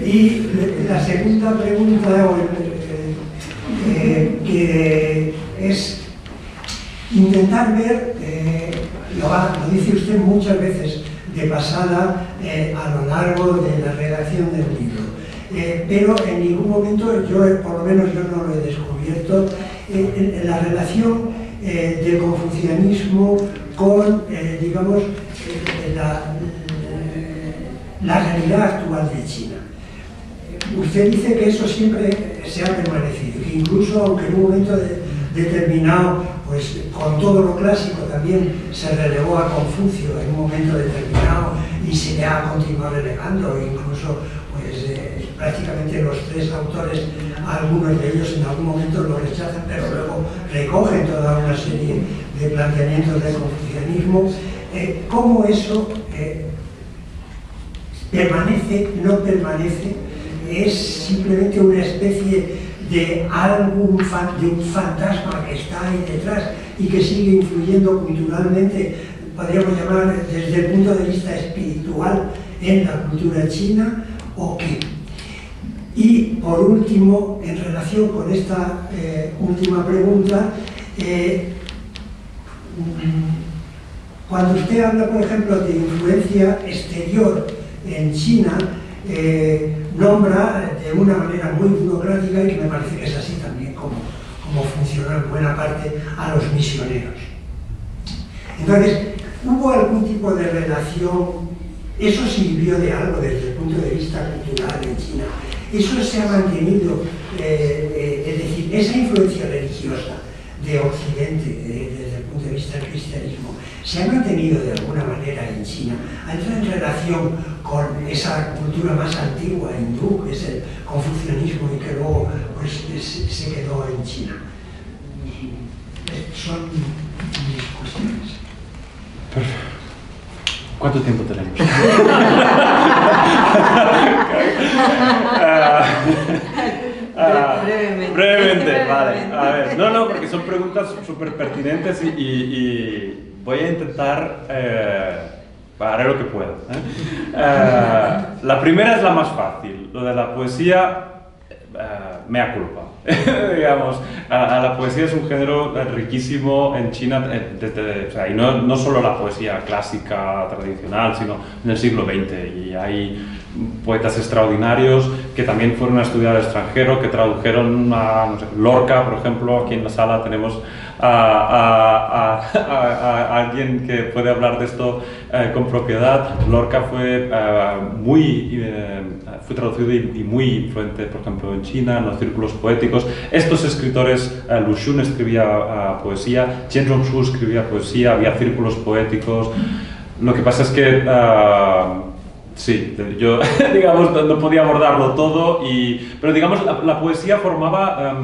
y la segunda pregunta que es intentar ver, lo dice usted muchas veces de pasada a lo largo de la redacción del libro, pero en ningún momento, por lo menos yo no lo he descubierto, la relación del confucianismo con, digamos, la realidad actual de China. Usted dice que eso siempre se ha permanecido, que incluso aunque en un momento determinado, pues con todo lo clásico también se relegó a Confucio en un momento determinado y se le ha continuado relegando, incluso pues prácticamente los tres autores, algunos de ellos en algún momento lo rechazan, pero luego recogen toda una serie de planteamientos del confucianismo. ¿Cómo eso permanece, no permanece? ¿Es simplemente una especie de un fantasma que está ahí detrás, y que sigue influyendo culturalmente, podríamos llamar desde el punto de vista espiritual, en la cultura china, o qué. Y por último, en relación con esta última pregunta, cuando usted habla, por ejemplo, de influencia exterior en China, nombra de una manera muy burocrática, y que me parece que es así también como funciona en buena parte, a los misioneros. Entonces, ¿hubo algún tipo de relación? ¿Eso sirvió de algo desde el punto de vista cultural en China? ¿Eso se ha mantenido? Es decir, esa influencia religiosa de Occidente, desde el punto de vista del cristianismo, ¿se ha mantenido de alguna manera en China? ¿Ha entrado en relación con esa cultura más antigua, hindú, que es el confucianismo, y que luego pues, se quedó en China? Son mis cuestiones. Perfecto. ¿Cuánto tiempo tenemos? Brevemente, vale. A ver, no, porque son preguntas súper pertinentes y voy a intentar, haré lo que pueda. La primera es la más fácil, lo de la poesía, mea culpa. Digamos, la poesía es un género riquísimo en China, o sea, y no solo la poesía clásica, tradicional, sino en el siglo XX, y hay poetas extraordinarios que también fueron a estudiar al extranjero, que tradujeron a, no sé, Lorca, por ejemplo. Aquí en la sala tenemos a alguien que puede hablar de esto con propiedad. Lorca fue fue traducido y muy influente, por ejemplo, en China, en los círculos poéticos. Estos escritores, Lu Xun escribía poesía, Chen Zhongshu escribía poesía, había círculos poéticos. Lo que pasa es que sí, yo digamos no podía abordarlo todo, pero digamos la poesía formaba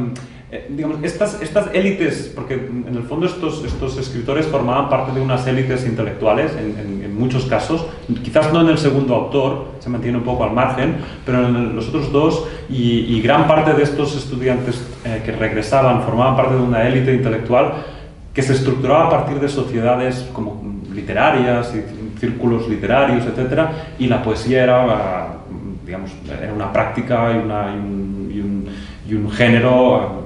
digamos, estas élites, porque en el fondo estos escritores formaban parte de unas élites intelectuales en muchos casos, quizás no en el segundo autor, se mantiene un poco al margen, pero en los otros dos, y gran parte de estos estudiantes que regresaban formaban parte de una élite intelectual que se estructuraba a partir de sociedades como literarias y círculos literarios, etc. Y la poesía era, digamos, era una práctica y un género,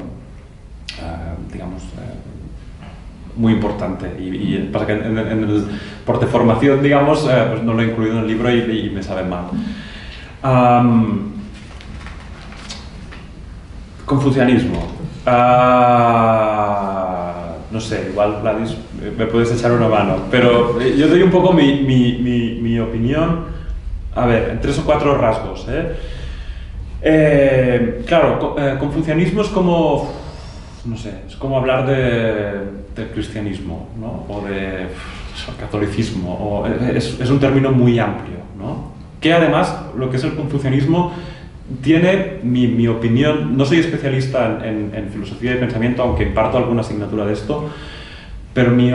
digamos, muy importante. Y pasa que en el por deformación, digamos, pues no lo he incluido en el libro y me sabe mal. Confucianismo. No sé, igual Gladys me puedes echar una mano, pero yo doy un poco mi opinión, a ver, en 3 o 4 rasgos. Claro, confucianismo es como, no sé, es como hablar del cristianismo, ¿no? O de catolicismo, es un término muy amplio, ¿no? Que además, lo que es el confucianismo tiene, mi opinión, no soy especialista en filosofía de pensamiento, aunque imparto alguna asignatura de esto, pero mi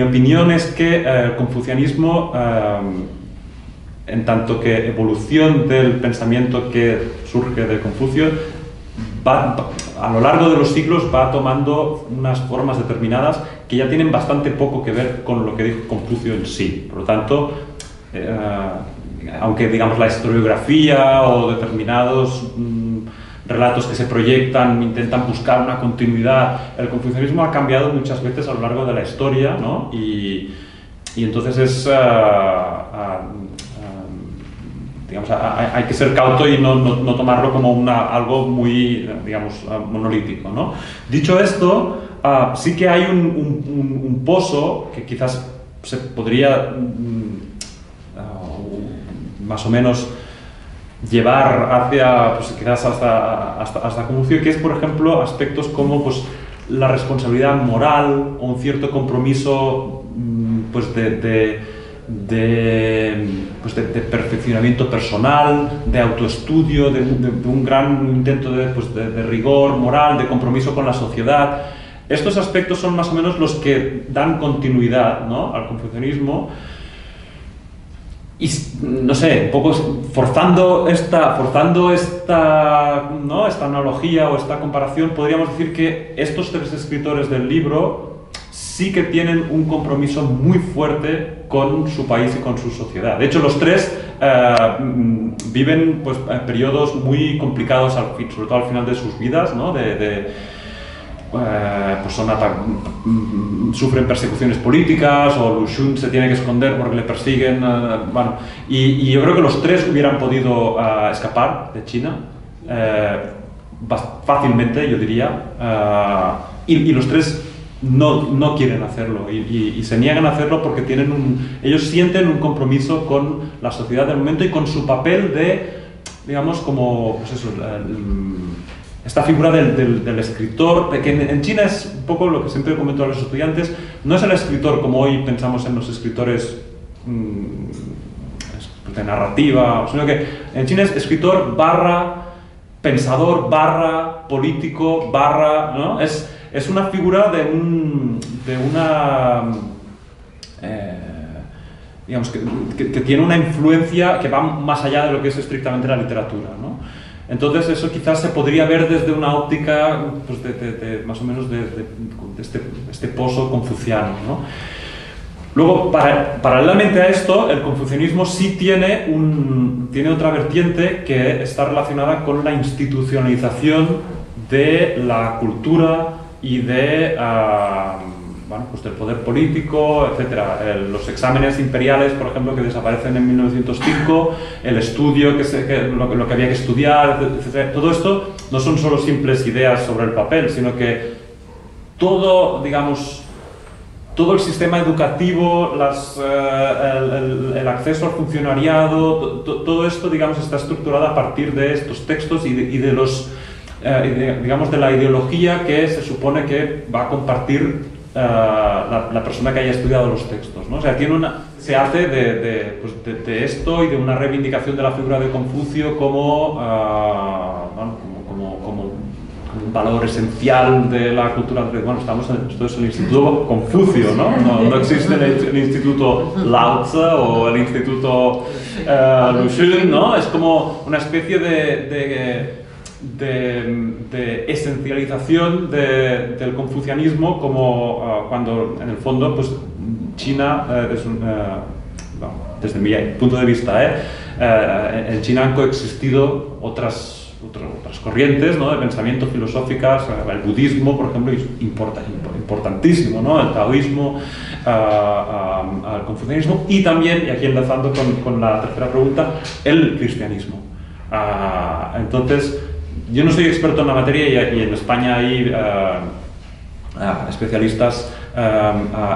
opinión es que el confucianismo, en tanto que evolución del pensamiento que surge de Confucio, a lo largo de los siglos va tomando unas formas determinadas que ya tienen bastante poco que ver con lo que dijo Confucio en sí. Por lo tanto, aunque digamos la historiografía o determinados relatos que se proyectan intentan buscar una continuidad, el confucianismo ha cambiado muchas veces a lo largo de la historia, ¿no? Y entonces es, digamos, hay que ser cauto y no tomarlo como algo muy, digamos, monolítico, ¿no? Dicho esto, sí que hay un pozo que quizás se podría más o menos llevar hacia, pues quizás hasta Confucio, que es, por ejemplo, aspectos como pues, la responsabilidad moral o un cierto compromiso pues, de perfeccionamiento personal, de autoestudio, de un gran intento de rigor moral, de compromiso con la sociedad. Estos aspectos son más o menos los que dan continuidad, ¿no?, al confucianismo. Y no sé, un poco forzando esta analogía o esta comparación, podríamos decir que estos 3 escritores del libro sí que tienen un compromiso muy fuerte con su país y con su sociedad. De hecho, los tres viven pues, periodos muy complicados, sobre todo al final de sus vidas, ¿no? Pues sufren persecuciones políticas, o Lu Xun se tiene que esconder porque le persiguen, bueno, y yo creo que los tres hubieran podido escapar de China fácilmente, yo diría, y los tres no quieren hacerlo y se niegan a hacerlo porque ellos sienten un compromiso con la sociedad del momento y con su papel de, digamos, como pues eso, esta figura del escritor, que en China es un poco lo que siempre comento a los estudiantes, no es el escritor como hoy pensamos en los escritores de narrativa, sino que en China es escritor barra pensador barra político barra, ¿no? Es una figura de una digamos que tiene una influencia que va más allá de lo que es estrictamente la literatura, ¿no? Entonces eso quizás se podría ver desde una óptica pues, más o menos de este pozo confuciano, ¿no? Luego, paralelamente a esto, el confucianismo sí tiene otra vertiente que está relacionada con la institucionalización de la cultura y bueno, pues del poder político, etc. Los exámenes imperiales, por ejemplo, que desaparecen en 1905, el estudio, lo que había que estudiar, etc. Todo esto no son solo simples ideas sobre el papel, sino que todo, digamos, todo el sistema educativo, el acceso al funcionariado, todo esto, digamos, está estructurado a partir de estos textos y de digamos, de la ideología que se supone que va a compartir la persona que haya estudiado los textos, ¿no? O sea, se hace de esto y de una reivindicación de la figura de Confucio como un valor esencial de la cultura. Bueno, esto es el Instituto Confucio, ¿no? No existe el Instituto Lao Tzu o el Instituto Lu Xun, ¿no? Es como una especie de esencialización del confucianismo, como cuando en el fondo pues China desde mi punto de vista en China han coexistido otras corrientes, ¿no? De pensamiento filosóficas, el budismo, por ejemplo, es importantísimo, ¿no? El taoísmo, el confucianismo y también, y aquí enlazando con la tercera pregunta, el cristianismo. Entonces, yo no soy experto en la materia y en España hay especialistas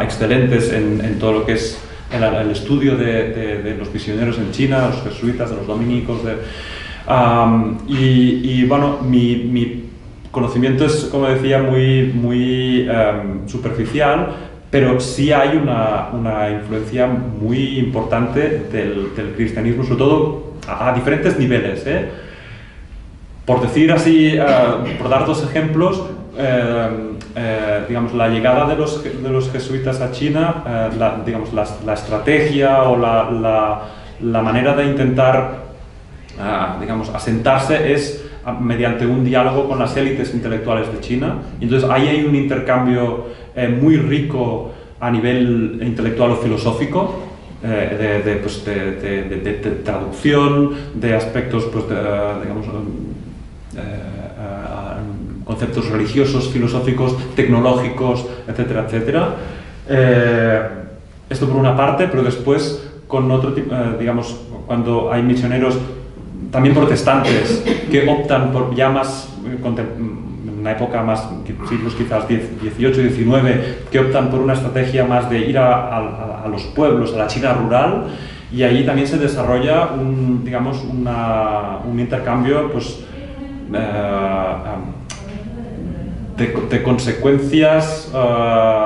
excelentes en todo lo que es el estudio de los misioneros en China, los jesuitas, de los dominicos, y bueno, mi conocimiento es, como decía, muy superficial, pero sí hay una influencia muy importante del cristianismo, sobre todo a diferentes niveles, Por decir así, por dar dos ejemplos, digamos, la llegada de los jesuitas a China, digamos, la estrategia o la manera de intentar, digamos, asentarse es mediante un diálogo con las élites intelectuales de China. Y entonces ahí hay un intercambio muy rico a nivel intelectual o filosófico, de traducción, de aspectos, pues, digamos, conceptos religiosos, filosóficos, tecnológicos, etcétera, etcétera. Esto por una parte, pero después con otro tipo, digamos, cuando hay misioneros también protestantes que optan por ya más, en una época más, siglos quizás 18 y 19, que optan por una estrategia más de ir a los pueblos, a la China rural, y ahí también se desarrolla digamos, un intercambio, pues, de consecuencias,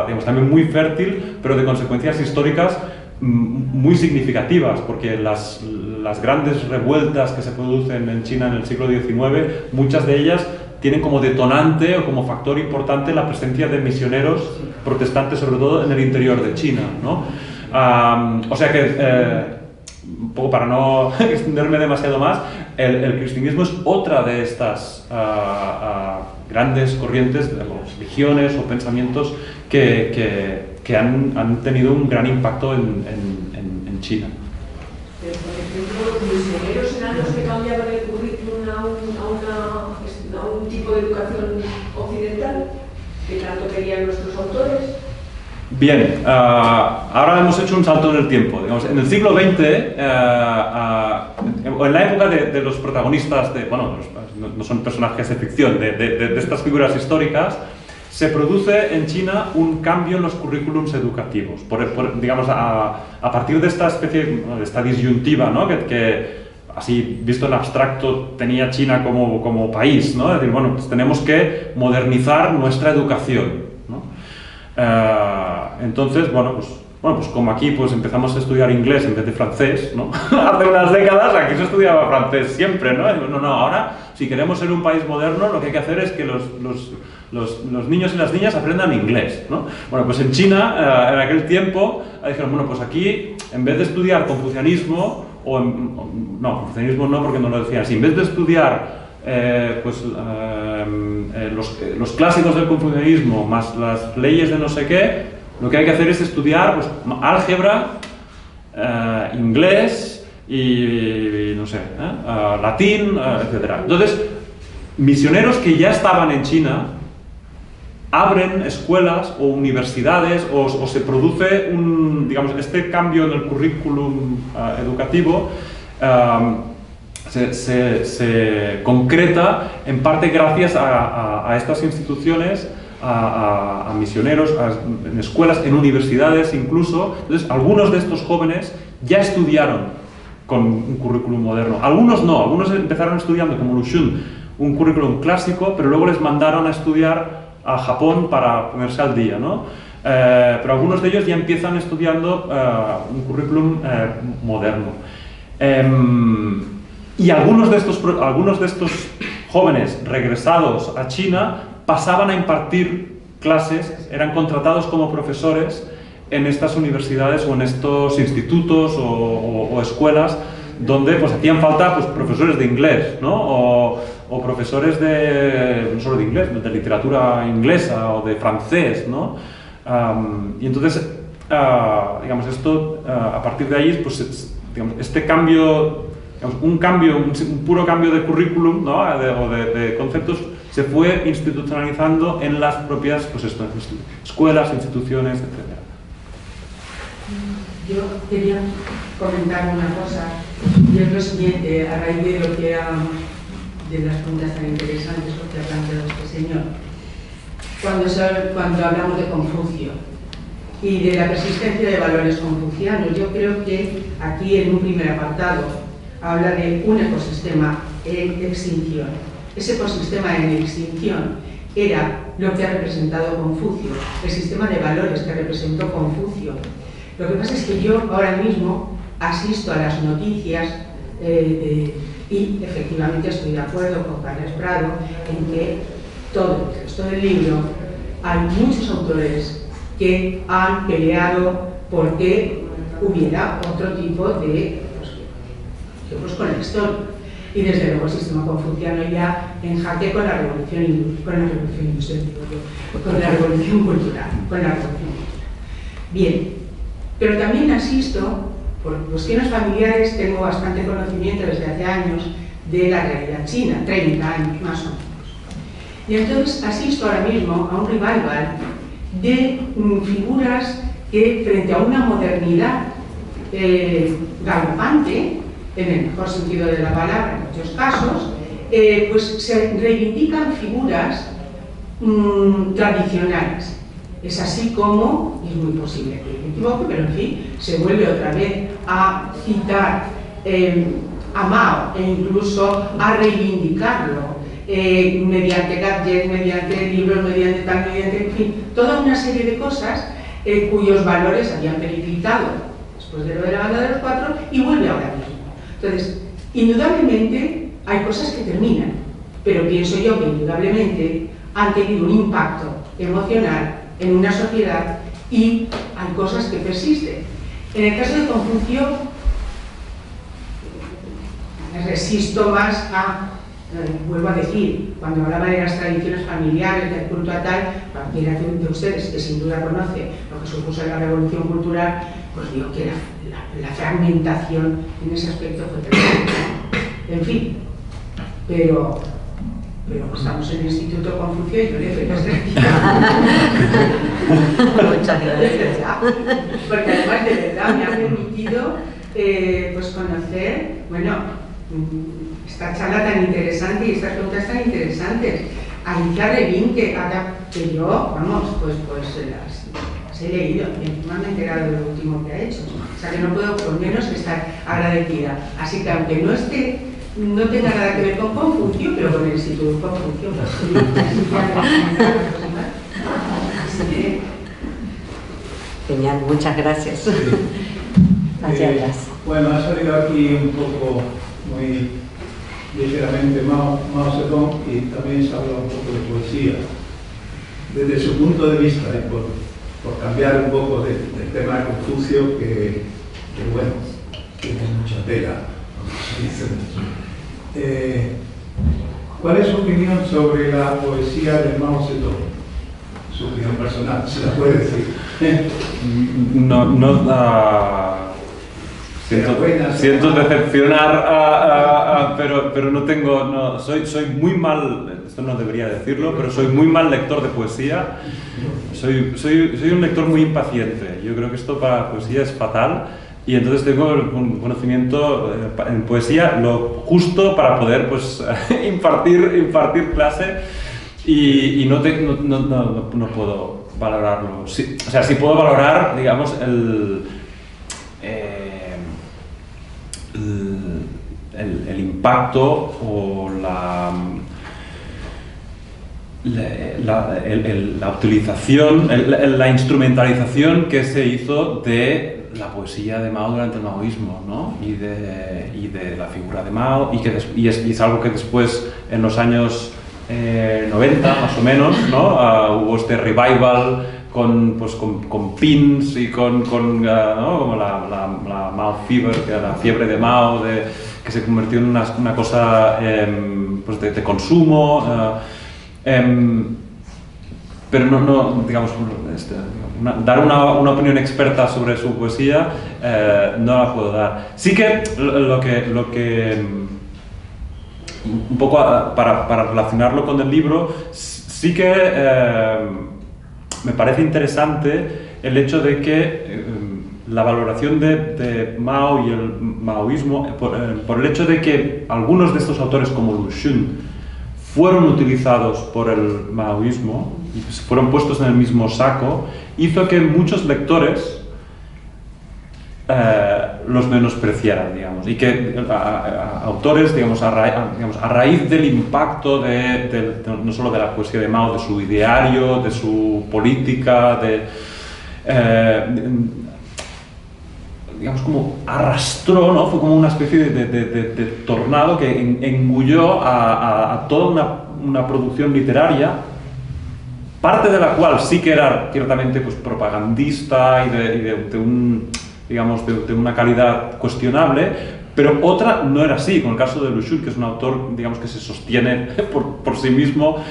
digamos, también muy fértil, pero de consecuencias históricas muy significativas, porque las grandes revueltas que se producen en China en el siglo XIX, muchas de ellas tienen como detonante o como factor importante la presencia de misioneros protestantes, sobre todo en el interior de China, ¿no? O sea que un poco para no extenderme demasiado más, el cristianismo es otra de estas grandes corrientes, religiones o pensamientos que han tenido un gran impacto en China. Por ejemplo, los misioneros eran los que cambiaban el currículum a un tipo de educación occidental, que tanto querían nuestros autores. Bien, ahora hemos hecho un salto en el tiempo. Digamos, en el siglo XX, o en la época de los protagonistas, no son personajes de ficción, de estas figuras históricas, se produce en China un cambio en los currículums educativos. Digamos, a partir de esta especie, de esta disyuntiva, ¿no? que así visto en abstracto tenía China como país, ¿no? Es decir, bueno, pues tenemos que modernizar nuestra educación, ¿no? Entonces, pues como aquí pues empezamos a estudiar inglés en vez de francés, ¿no? Hace unas décadas aquí se estudiaba francés siempre, ¿no? No, ahora si queremos ser un país moderno lo que hay que hacer es que los niños y las niñas aprendan inglés, ¿no? Bueno, pues en China, en aquel tiempo, dijeron, bueno, pues aquí en vez de estudiar confucianismo, confucianismo no porque no lo decían así, en vez de estudiar los clásicos del confucianismo más las leyes de no sé qué, lo que hay que hacer es estudiar pues, álgebra, inglés y no sé, latín, etc. Entonces, misioneros que ya estaban en China abren escuelas o universidades o se produce este cambio en el currículum educativo. Se concreta en parte gracias a estas instituciones, a misioneros, en escuelas, en universidades incluso. Entonces, algunos de estos jóvenes ya estudiaron con un currículum moderno. Algunos no, algunos empezaron estudiando como Lu Xun, un currículum clásico, pero luego les mandaron a estudiar a Japón para ponerse al día, ¿no? Pero algunos de ellos ya empiezan estudiando un currículum moderno. Y algunos de estos jóvenes regresados a China pasaban a impartir clases, eran contratados como profesores en estas universidades o en estos institutos o escuelas donde pues hacían falta pues, profesores de inglés, ¿no? O profesores no solo de inglés, de literatura inglesa o de francés, ¿no? Y entonces, digamos, esto, a partir de ahí, pues, digamos, este cambio, digamos, un puro cambio de currículum, ¿no? o de conceptos, se fue institucionalizando en las propias pues, escuelas, instituciones, etc. Yo quería comentar una cosa, y es lo siguiente, a raíz de lo que de las preguntas tan interesantes que ha planteado este señor. Cuando hablamos de Confucio y de la persistencia de valores confucianos, yo creo que aquí en un primer apartado habla de un ecosistema en extinción. Ese ecosistema en extinción era lo que ha representado Confucio, el sistema de valores que representó Confucio. Lo que pasa es que yo ahora mismo asisto a las noticias y efectivamente estoy de acuerdo con Carles Prado en que todo el resto del libro hay muchos autores que han peleado porque hubiera otro tipo de pues con la historia. Y desde luego el sistema confuciano ya en jaque con la revolución industrial, con la revolución cultural. Bien, pero también asisto, por cuestiones familiares, tengo bastante conocimiento desde hace años de la realidad china, 30 años más o menos. Y entonces asisto ahora mismo a un revival de figuras que frente a una modernidad galopante, en el mejor sentido de la palabra en muchos casos, pues se reivindican figuras tradicionales. Es así como, y es muy posible que me equivoque, pero en fin, se vuelve otra vez a citar a Mao e incluso a reivindicarlo mediante gadgets, mediante libros, mediante, en fin, toda una serie de cosas cuyos valores habían periclitado después de lo de la banda de los cuatro y vuelve ahora mismo. Entonces, indudablemente hay cosas que terminan, pero pienso yo que indudablemente han tenido un impacto emocional en una sociedad y hay cosas que persisten. En el caso de Confucio, resisto más a, vuelvo a decir, cuando hablaba de las tradiciones familiares, del culto a tal, cualquiera de ustedes que sin duda conoce lo que supuso la revolución cultural, pues digo que la fragmentación en ese aspecto fue tremenda. En fin, pero estamos en el Instituto Confucio y yo le doy las gracias. Muchas gracias. Porque además de verdad me ha permitido pues conocer, bueno, esta charla tan interesante y estas preguntas tan interesantes. Alicia Revín, que yo, vamos, pues las he leído y encima me he enterado de lo último que ha hecho. O sea que no puedo por menos estar agradecida. Así que aunque no tenga nada que ver con Confucio, pero con el Instituto Confucio, pues sí. Genial, muchas gracias. Gracias. Bueno, ha salido aquí un poco muy ligeramente Mao Zedong y también se habla un poco de poesía. Desde su punto de vista, por cambiar un poco del tema de Confucio, que bueno, tiene mucha tela, como se dice. ¿Cuál es su opinión sobre la poesía de Mao Zedong? Su opinión personal, si la puede decir. Siento decepcionar, pero no tengo, soy muy mal, esto no debería decirlo, pero soy muy mal lector de poesía. Soy un lector muy impaciente. Yo creo que esto para poesía es fatal. Y entonces tengo un conocimiento en poesía lo justo para poder pues, impartir clase y no puedo valorarlo. Sí, o sea, sí puedo valorar, digamos, el impacto o la utilización, la instrumentalización que se hizo de la poesía de Mao durante el maoísmo, ¿no? y de la figura de Mao, y es algo que después, en los años 90 más o menos, ¿no? Hubo este revival con pins y con ¿no? como la Mao Fever, la fiebre de Mao, que se convirtió en una cosa pues de consumo. Pero no digamos, dar una opinión experta sobre su poesía no la puedo dar. Sí que lo que un poco para relacionarlo con el libro, sí que me parece interesante el hecho de que la valoración de Mao y el maoísmo, por el hecho de que algunos de estos autores como Lu Xun fueron utilizados por el maoísmo y fueron puestos en el mismo saco, hizo que muchos lectores los menospreciaran, digamos, y que autores, digamos, a raíz del impacto no solo de la poesía de Mao, de su ideario, de su política, digamos, como arrastró, ¿no? Fue como una especie de tornado que engulló a toda una producción literaria, parte de la cual sí que era ciertamente pues, propagandista y de una calidad cuestionable, pero otra no era así, con el caso de Lu Xun, que es un autor, digamos, que se sostiene por sí mismo,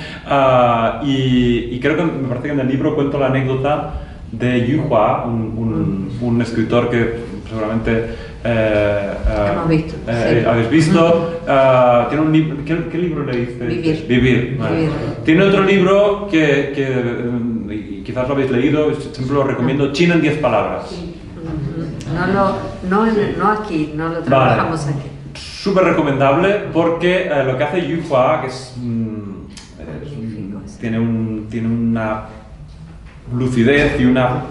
y creo que me parece que en el libro cuento la anécdota de Yu Hua, un escritor que seguramente hemos visto, sí. habéis visto. Tiene un libro, ¿qué libro leíste? Vivir. Vale. Vivir. Tiene otro libro que quizás lo habéis leído, siempre lo recomiendo, China en 10 palabras. Sí. No aquí, no lo trabajamos aquí. Súper recomendable porque lo que hace Yu Hua, que tiene una lucidez y una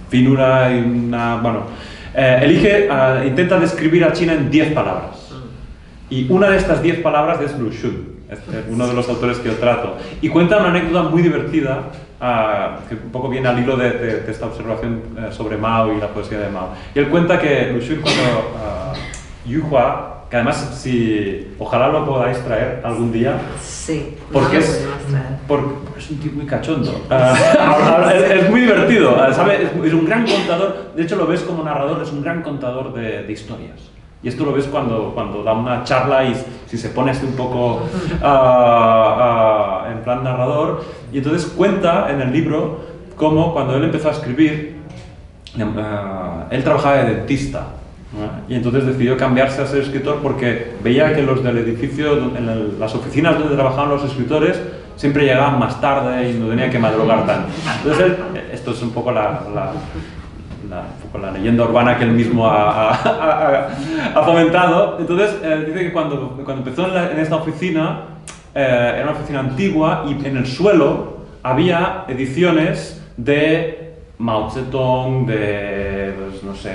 finura y una... bueno, intenta describir a China en 10 palabras. Y una de estas 10 palabras es Lu Xun, uno de los autores que yo trato. Y cuenta una anécdota muy divertida, que un poco viene al hilo de esta observación sobre Mao y la poesía de Mao. Y él cuenta que Lu Xun, cuando Yu Hua, que además, ojalá lo podáis traer algún día, sí, porque es un tipo muy cachondo. Es muy divertido, ¿sabe? Es un gran contador, de hecho lo ves como narrador, es un gran contador de historias. Y esto lo ves cuando da una charla y si se pone así un poco en plan narrador. Y entonces cuenta en el libro cómo cuando él empezó a escribir, él trabajaba de dentista, ¿no? Y entonces decidió cambiarse a ser escritor porque veía que los del edificio, en las oficinas donde trabajaban los escritores, siempre llegaban más tarde y no tenía que madrugar tanto. Entonces esto es un poco la leyenda urbana que él mismo ha fomentado. Entonces dice que cuando empezó en esta oficina, era una oficina antigua y en el suelo había ediciones de Mao Zedong, pues, no sé,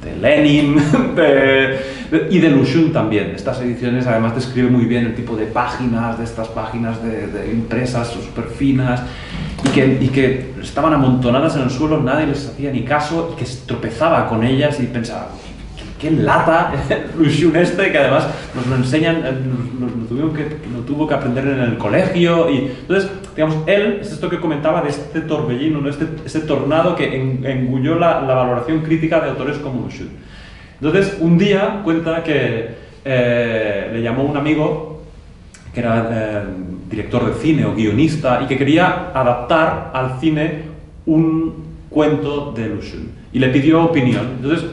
de Lenin y de Lu Xun también. Estas ediciones además describe muy bien el tipo de páginas, de estas páginas de impresas súper finas y que estaban amontonadas en el suelo, nadie les hacía ni caso y que tropezaba con ellas y pensaba, qué lata Lu Xun que además nos lo enseñan, lo tuvo que aprender en el colegio. Y entonces, digamos, él, es esto que comentaba de este torbellino, ¿no? este tornado que engulló la valoración crítica de autores como Lu Xun. Entonces, un día cuenta que le llamó un amigo que era director de cine o guionista y que quería adaptar al cine un cuento de Lu Xun y le pidió opinión. Entonces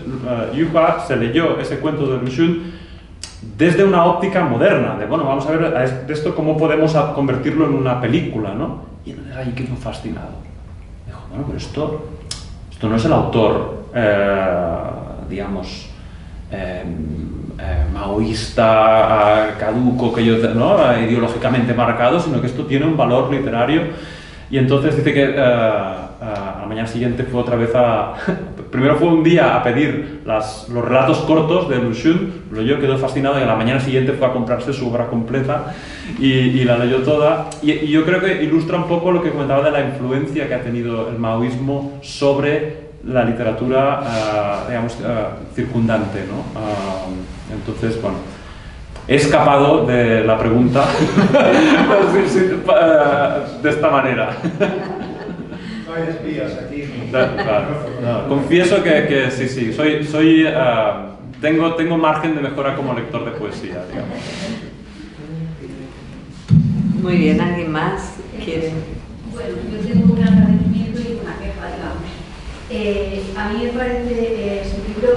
Yuhua se leyó ese cuento de Lu Xun desde una óptica moderna, de bueno, vamos a ver de esto cómo podemos convertirlo en una película, ¿no? Y entonces ahí quedó fascinado. Dijo, bueno, pero esto no es el autor, digamos, maoísta, caduco, que yo, ¿no? Ideológicamente marcado, sino que esto tiene un valor literario. Y entonces dice que a la mañana siguiente fue otra vez primero fue un día a pedir los relatos cortos de Lu Xun, lo leyó, quedó fascinado y a la mañana siguiente fue a comprarse su obra completa y la leyó toda. Y yo creo que ilustra un poco lo que comentaba de la influencia que ha tenido el maoísmo sobre la literatura, digamos, circundante, ¿no? Entonces, bueno, he escapado de la pregunta de esta manera. No hay espías aquí. Claro, no, confieso que sí, tengo margen de mejora como lector de poesía, digamos. Muy bien, ¿alguien más quiere? Bueno, yo tengo un agradecimiento y una queja, digamos. A mí me parece su libro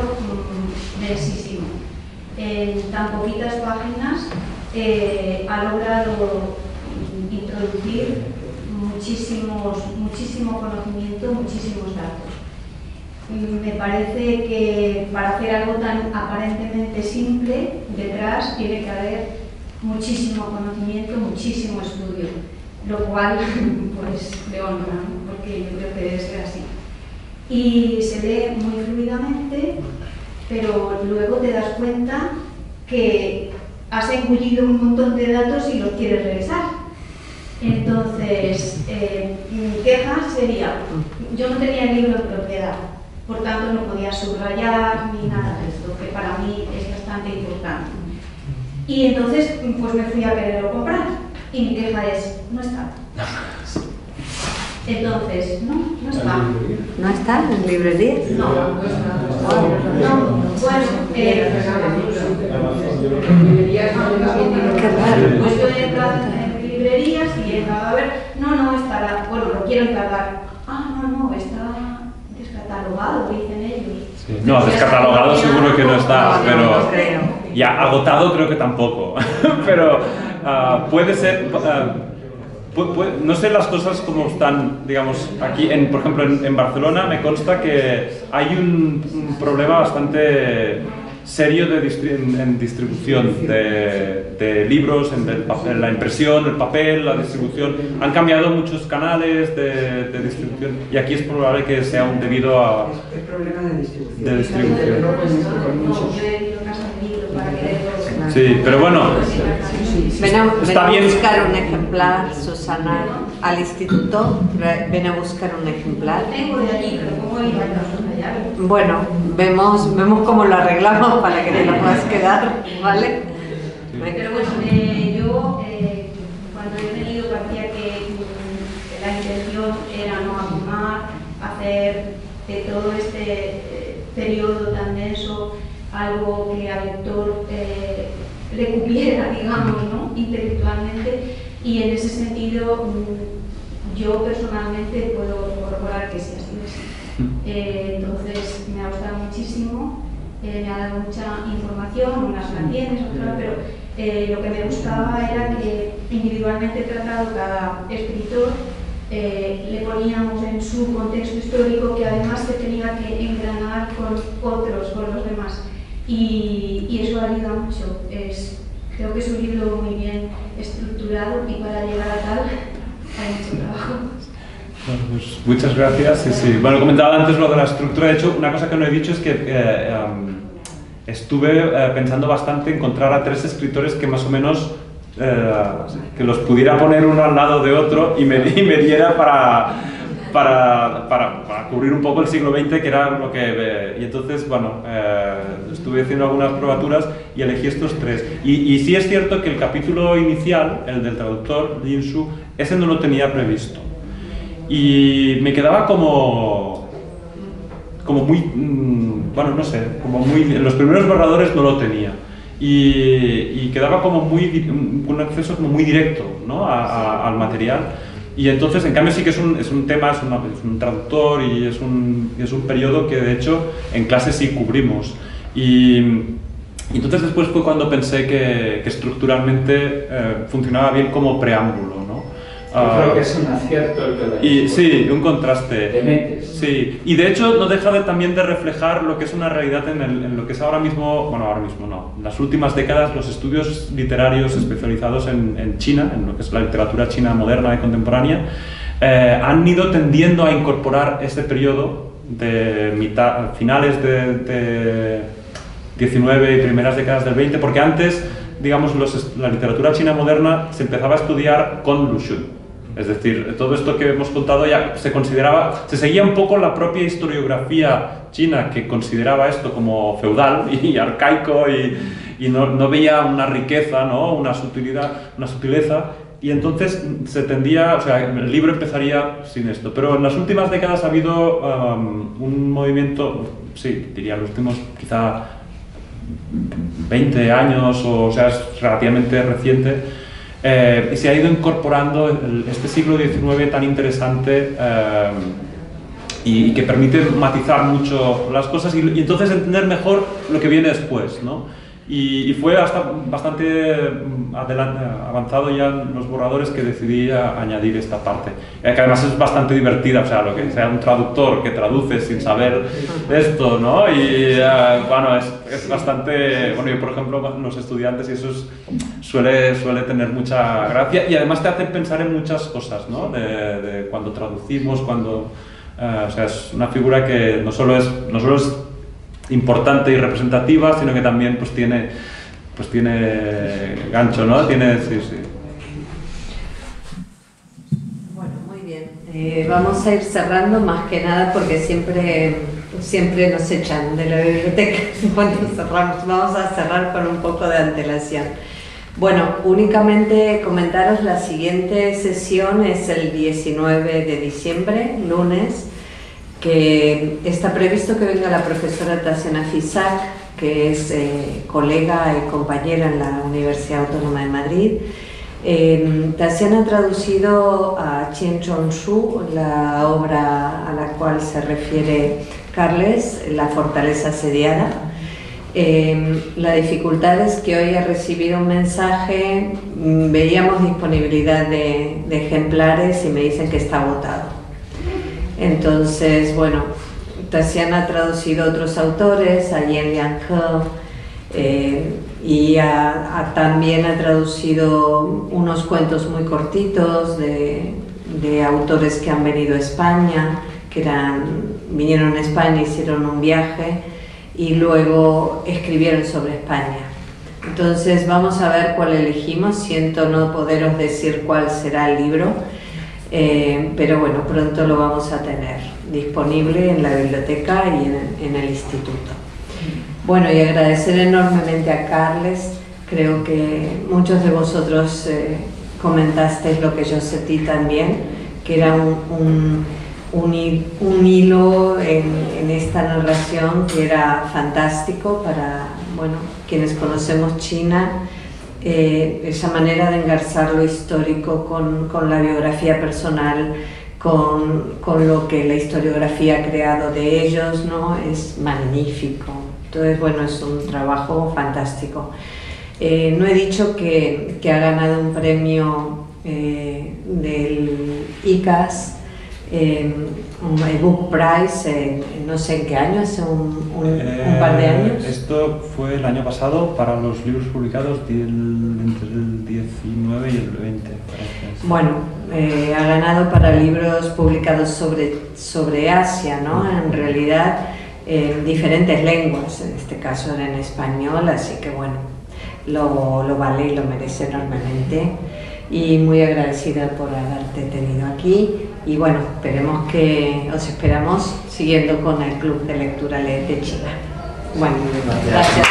densísimo. En tan poquitas páginas ha logrado introducir muchísimo conocimiento, muchísimos datos. Me parece que para hacer algo tan aparentemente simple, detrás tiene que haber muchísimo conocimiento, muchísimo estudio, lo cual pues le honra, ¿no? Porque yo creo que debe ser así. Y se lee muy fluidamente, pero luego te das cuenta que has engullido un montón de datos y los quieres regresar. Entonces, mi queja sería, yo no tenía el libro en propiedad, por tanto no podía subrayar ni nada de esto, que para mí es bastante importante. Y entonces, pues me fui a quererlo comprar, y mi queja es, no está. Entonces, no está. ¿No está en librería? No, bueno, Qué raro. pues yo he entrado en librerías y he entrado a ver, no estará, bueno, lo quiero encargar. No, está descatalogado, dicen ellos. Sí. No, descatalogado seguro que no está, pero ya agotado creo que tampoco. Pero puede ser, no sé las cosas como están, digamos, aquí, por ejemplo, en Barcelona me consta que hay un problema bastante serio en distribución de libros, en la impresión, el papel, la distribución. Han cambiado muchos canales de distribución y aquí es probable que sea debido a... El problema de distribución. De distribución. Yo he ido a casa de libro para quererlo. Sí, pero bueno, Ven a está bien. buscar un ejemplar, Susana, al instituto. Ven a buscar un ejemplar. Tengo de allí, pero ¿cómo iba a allá? Bueno, vemos cómo lo arreglamos para que te lo puedas quedar, ¿vale? Pero bueno, yo cuando he venido parecía que la intención era no abrumar, hacer de todo este periodo tan denso algo que al lector le cupiera, digamos, ¿no? Intelectualmente, y en ese sentido yo personalmente puedo corroborar que sí ha sido así. Entonces me ha gustado muchísimo, me ha dado mucha información, unas la tienes, otras, pero lo que me gustaba era que individualmente tratado cada escritor le poníamos en su contexto histórico, que además se tenía que engranar con otros, con los demás, y eso ayuda mucho. Creo que es un libro muy bien estructurado, y para llegar a tal hay mucho trabajo. Bueno, pues muchas gracias. Sí, sí. Bueno, comentaba antes lo de la estructura. De hecho, una cosa que no he dicho es que estuve pensando bastante en encontrar a 3 escritores que más o menos que los pudiera poner uno al lado de otro y me diera para cubrir un poco el siglo XX, que era lo que... y entonces, bueno, estuve haciendo algunas probaturas y elegí estos 3. Y sí es cierto que el capítulo inicial, el del traductor, Jin Shu, ese no lo tenía previsto. Y me quedaba como muy, bueno, no sé, como muy, en los primeros borradores no lo tenía, y quedaba como muy, con un acceso como muy directo, ¿no? al material, y entonces en cambio sí que es un tema, es un traductor, y es un periodo que de hecho en clase sí cubrimos, y entonces después fue cuando pensé que estructuralmente funcionaba bien como preámbulo, ¿no? Yo creo que es un acierto el que le y sí, un contraste. te metes. Sí, y de hecho no deja también de reflejar lo que es una realidad en lo que es ahora mismo, bueno, ahora mismo no, en las últimas décadas los estudios literarios especializados en China, en lo que es la literatura china moderna y contemporánea, han ido tendiendo a incorporar este periodo de finales de 19 y primeras décadas del 20, porque antes, digamos, la literatura china moderna se empezaba a estudiar con Lu Xun. Es decir, todo esto que hemos contado ya se seguía un poco la propia historiografía china, que consideraba esto como feudal y arcaico, y no veía una riqueza, ¿no? una sutileza, y entonces se tendía, o sea, el libro empezaría sin esto. Pero en las últimas décadas ha habido un movimiento, sí, diría los últimos quizá 20 años, o sea, es relativamente reciente, y se ha ido incorporando este siglo XIX tan interesante, y que permite matizar mucho las cosas, y entonces entender mejor lo que viene después, ¿no? Y fue hasta bastante avanzado ya en los borradores que decidí añadir esta parte, que además es bastante divertida, o sea, lo que sea un traductor que traduce sin saber esto, ¿no? Y bueno, es bastante, bueno, yo por ejemplo, los estudiantes, y eso suele tener mucha gracia, y además te hace pensar en muchas cosas, ¿no? De cuando traducimos, o sea, es una figura que no solo es importante y representativa, sino que también pues tiene gancho, ¿no? Sí. Bueno, muy bien. Vamos a ir cerrando, más que nada porque siempre nos echan de la biblioteca cuando cerramos. Vamos a cerrar con un poco de antelación. Bueno, únicamente comentaros, la siguiente sesión es el 19 de diciembre, lunes, que está previsto que venga la profesora Tatiana Fisac, que es colega y compañera en la Universidad Autónoma de Madrid. Tatiana ha traducido a Chien Chong-su la obra a la cual se refiere Carles, La fortaleza asediada. La dificultad es que hoy he recibido un mensaje, veíamos disponibilidad de ejemplares y me dicen que está agotado. Entonces, bueno, Tatiana ha traducido a otros autores, a Yen Liang-he, y también ha traducido unos cuentos muy cortitos de autores que han venido a España, vinieron a España, hicieron un viaje y luego escribieron sobre España. Entonces vamos a ver cuál elegimos. Siento no poderos decir cuál será el libro, pero bueno, pronto lo vamos a tener disponible en la biblioteca y en el instituto. Bueno, y agradecer enormemente a Carles. Creo que muchos de vosotros comentasteis lo que yo sentí también, que era un un hilo en esta narración que era fantástico para, bueno, quienes conocemos China, esa manera de engarzar lo histórico con la biografía personal, con lo que la historiografía ha creado de ellos, ¿no? Es magnífico. Entonces, bueno, es un trabajo fantástico. No he dicho que ha ganado un premio del ICAS, un Book Prize, no sé en qué año, hace un par de años. Esto fue el año pasado para los libros publicados entre el 19 y el 20, parece. Bueno, ha ganado para libros publicados sobre Asia, ¿no? En realidad, en diferentes lenguas, en este caso era en español, así que bueno, lo vale y lo merece enormemente. Y muy agradecida por haberte tenido aquí. Y bueno, os esperamos siguiendo con el Club de Lectura Léete China. Bueno, gracias.